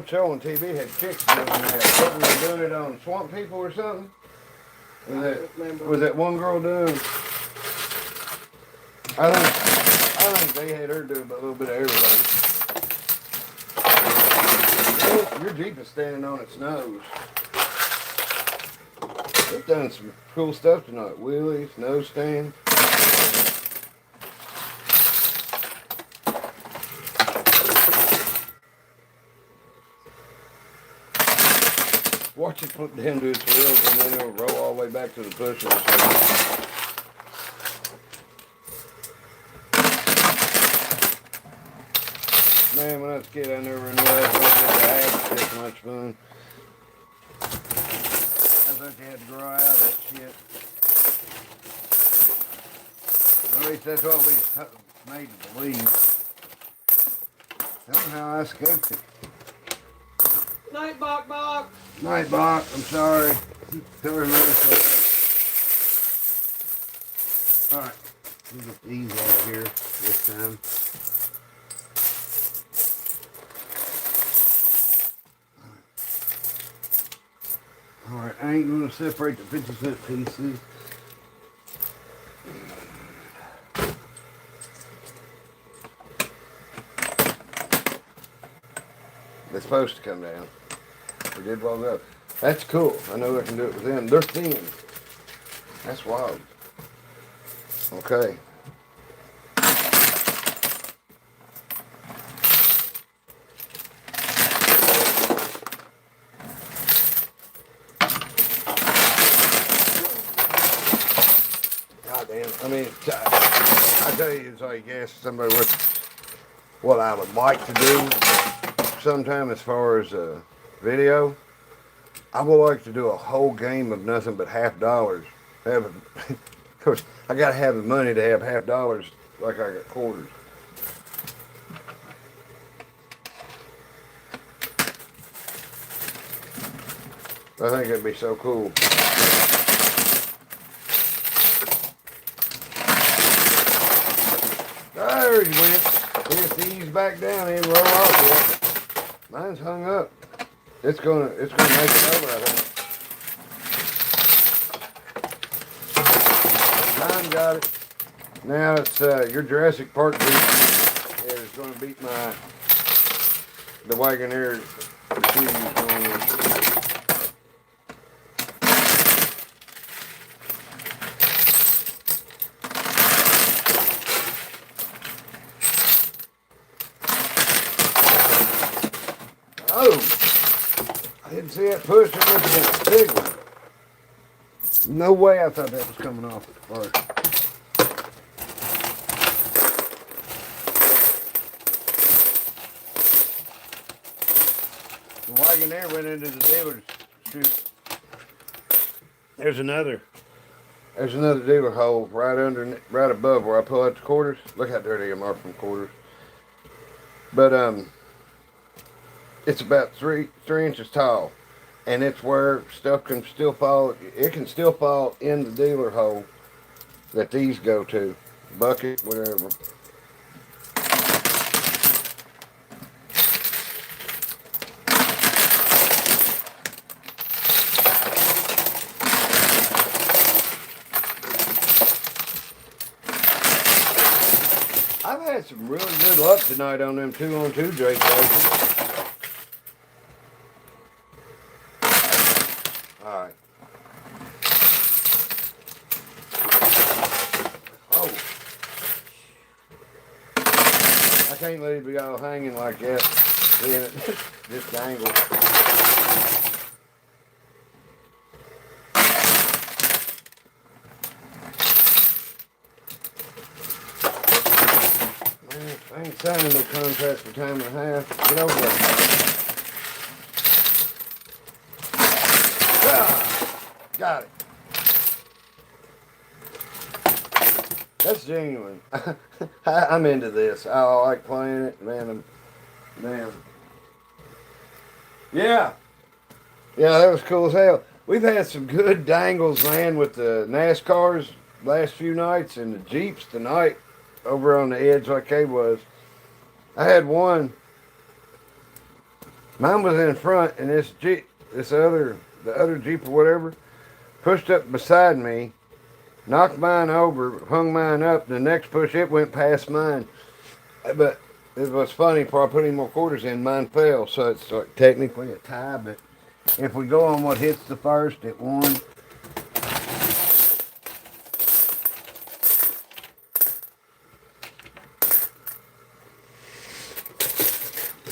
show on TV had chicks doing that. Something they were doing it on Swamp People or something. Was that one girl doing? I think they had her do a little bit of everything. Your Jeep is standing on its nose. They've done some cool stuff tonight. Wheelies, nose stand. Watch it put him to its wheels and then it'll roll all the way back to the pusher. Man, when I was a kid, I never knew that was much fun. I thought you had to grow out of that shit. At least that's what we made to believe. Somehow I escaped it. Night, Bok. Night, Bok. I'm sorry. Sorry, Minnesota. Alright. Let me get these out of here this time. Alright, I ain't going to separate the 50-cent pieces. They're supposed to come down. They did well enough. That's cool. I know they can do it with them. They're thin. That's wild. Okay. Goddamn. I mean, I tell you, it's like ask somebody what I would like to do sometime as far as video. I would like to do a whole game of nothing but $50. Of course, I gotta have the money to have $50 like I got quarters. I think it'd be so cool. There he went. He has to ease back down and roll off yet. Mine's hung up. It's gonna make it over, I think. Mine got it. Now it's your Jurassic Park beat is gonna beat the Wagoneer shoes on it. I didn't see that push. It must have been a big one. No way I thought that was coming off at first. The Wagoneer went into the dealer's chute. There's another dealer hole right above where I pull out the quarters. Look how dirty I'm off from quarters. But it's about three inches tall, and it's where stuff can still fall. It can still fall in the dealer hole that these go to, bucket, whatever. I've had some really good luck tonight on them 2-on-2 Drake races. Alright. Oh. I can't leave it all hanging like that. Seeing it just dangle. I ain't signing no contract for time and a half. Get over there. Ah, got it. That's genuine. I'm into this. I like playing it, man. Yeah. Yeah, that was cool as hell. We've had some good dangles, man, with the NASCARs last few nights and the Jeeps tonight over on the edge like they was. I had one. Mine was in front, and this Jeep, the other Jeep or whatever, pushed up beside me, knocked mine over, hung mine up. The next push, it went past mine. But it was funny, before I put any more quarters in, mine fell, so it's like technically a tie, but if we go on what hits the first, it won.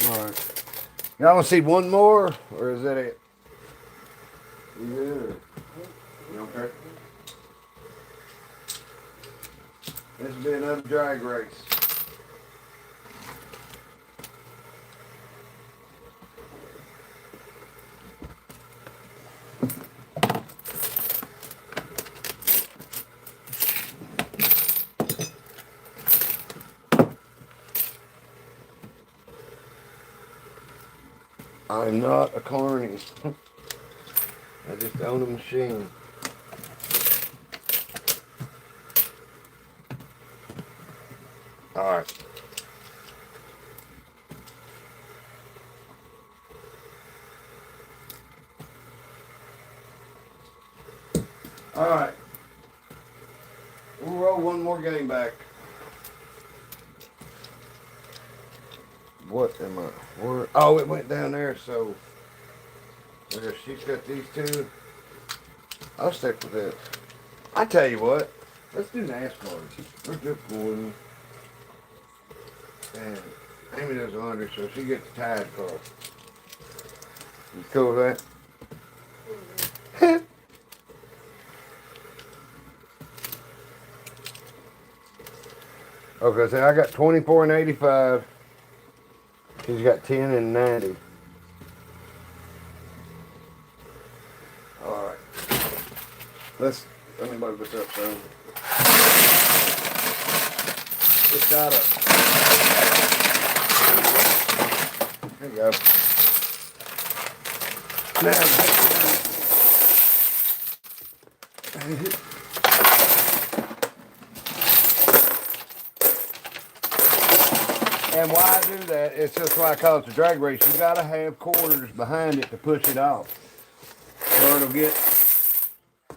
Alright. Y'all want to see one more, or is that it? Yeah. You okay? This will be another drag race. I'm not a carny. I just own a machine. Alright. Alright. We'll roll one more game back. What am I? Where? Oh, it went down there, so there, she's got these two. I'll stick with this. I tell you what, let's do NASCAR. Let's do Gordon. And Amy does laundry, so she gets the tide car. You cool with that? Okay, so I got 24 and 85. She's got 10 and 90. Alright. Let me load this up, son. It's got a... There you go. And why I do that, it's just why I call it the drag race. You gotta have quarters behind it to push it off. Or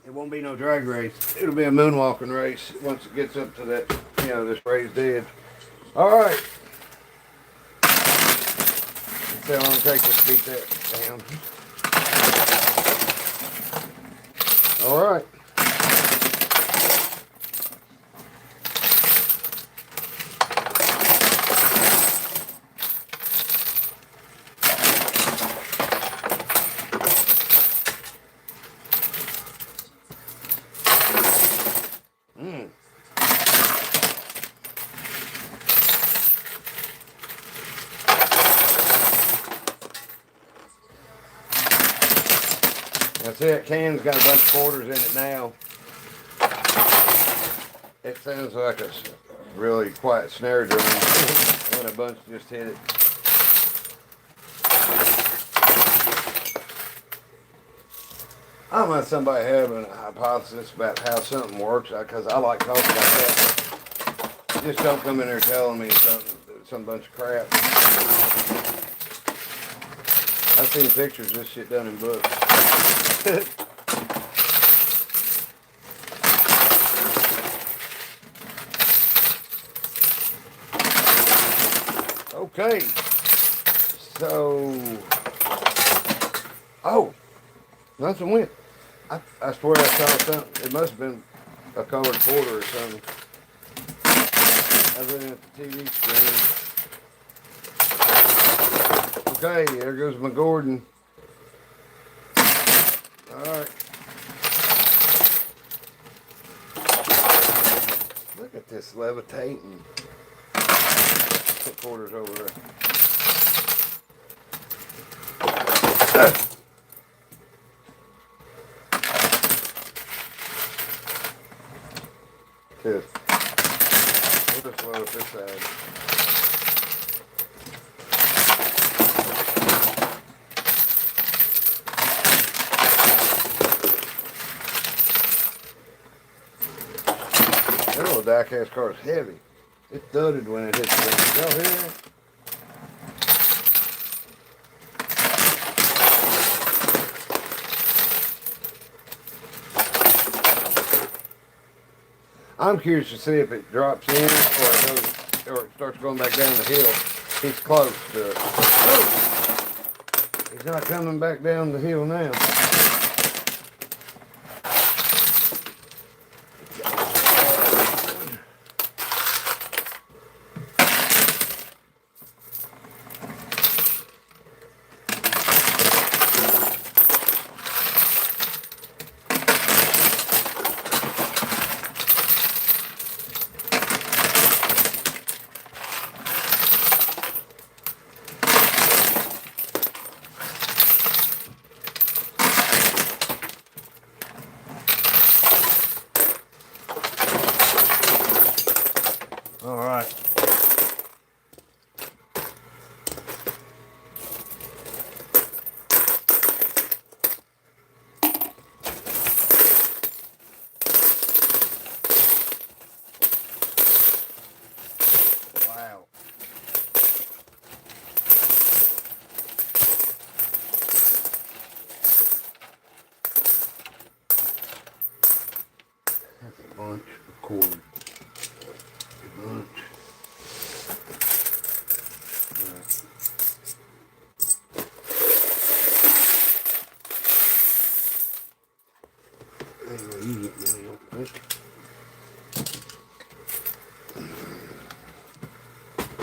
it won't be no drag race. It'll be a moonwalking race once it gets up to that, this raised edge. Alright. Let's see how long it takes us to beat that down. Alright. That's it. Can's got a bunch of quarters in it now. It sounds like a really quiet snare drum when a bunch just hit it. I might somebody having a hypothesis about how something works, because I like talking about that. Just don't come in there telling me some bunch of crap. I've seen pictures of this shit done in books. Okay, so, oh, nothing went. I swear I saw something. It must have been a colored quarter or something. I was looking at the TV screen. Okay, there goes my Gordon. Alright. Look at this levitating. Put quarters over there. Good. We'll just load this side. That little diecast car is heavy. It thudded when it hit the ground. Did y'all hear that? I'm curious to see if it drops in or it starts going back down the hill. He's close to it. Oh! He's not coming back down the hill now. All right. Wow. That's a bunch of cords. A bunch.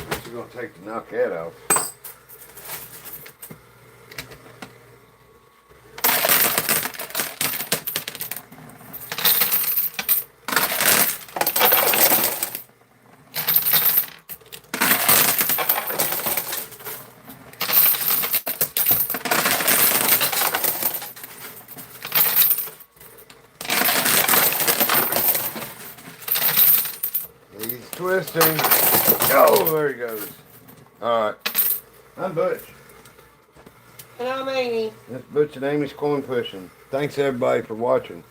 What's it gonna take to knock that off? He's twisting. Oh, there he goes. All right. I'm Butch. And I'm Amy. That's Butch and Amy's Coinpushing. Thanks everybody for watching.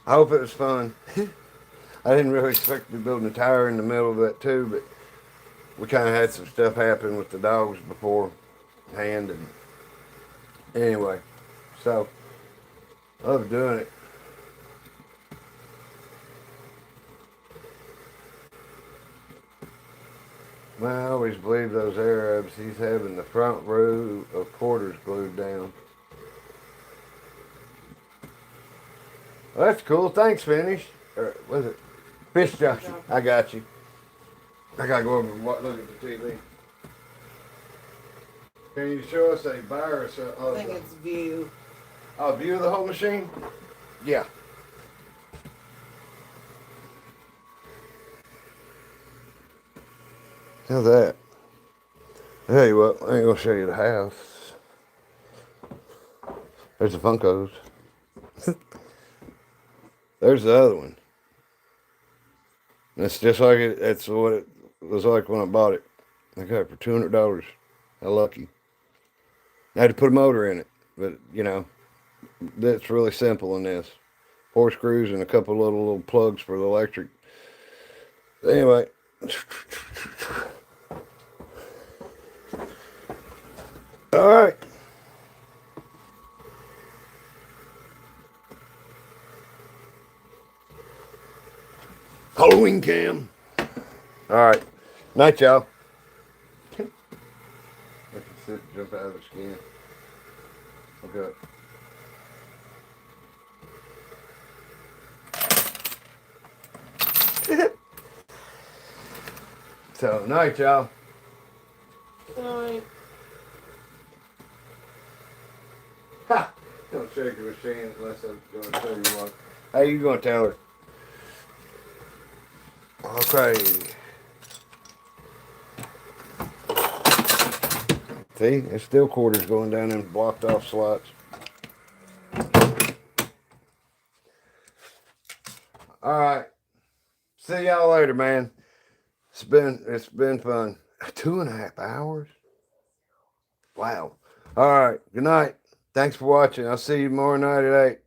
I hope it was fun. I didn't really expect to be building a tire in the middle of that too, but we kind of had some stuff happen with the dogs beforehand, and anyway, so I love doing it. Man, I always believe those Arabs, he's having the front row of quarters glued down. Well, that's cool. Thanks, Finish. Or was it? Fish Jockey. I got you. I gotta go over and look at the TV. Can you show us a bar or something? I think it's view. Oh, view of the whole machine? Yeah. How's that? I tell you what, I ain't gonna show you the house. There's the Funkos. There's the other one. It's just like it. That's what it was like when I bought it. I got it for $200. How lucky! I had to put a motor in it, but you know that's really simple in this. 4 screws and a couple little plugs for the electric. Anyway. All right. Halloween cam. All right. Night, y'all. I can sit, jump out of the skin. Okay. So, night, y'all. Alright. Ha! Don't shake the machine unless I'm going to tell you what. How you going to tell her? Okay. See, there's still quarters going down in blocked off slots. All right. See y'all later, man. It's been fun. 2.5 hours. Wow. All right. Good night. Thanks for watching. I'll see you tomorrow night at 8.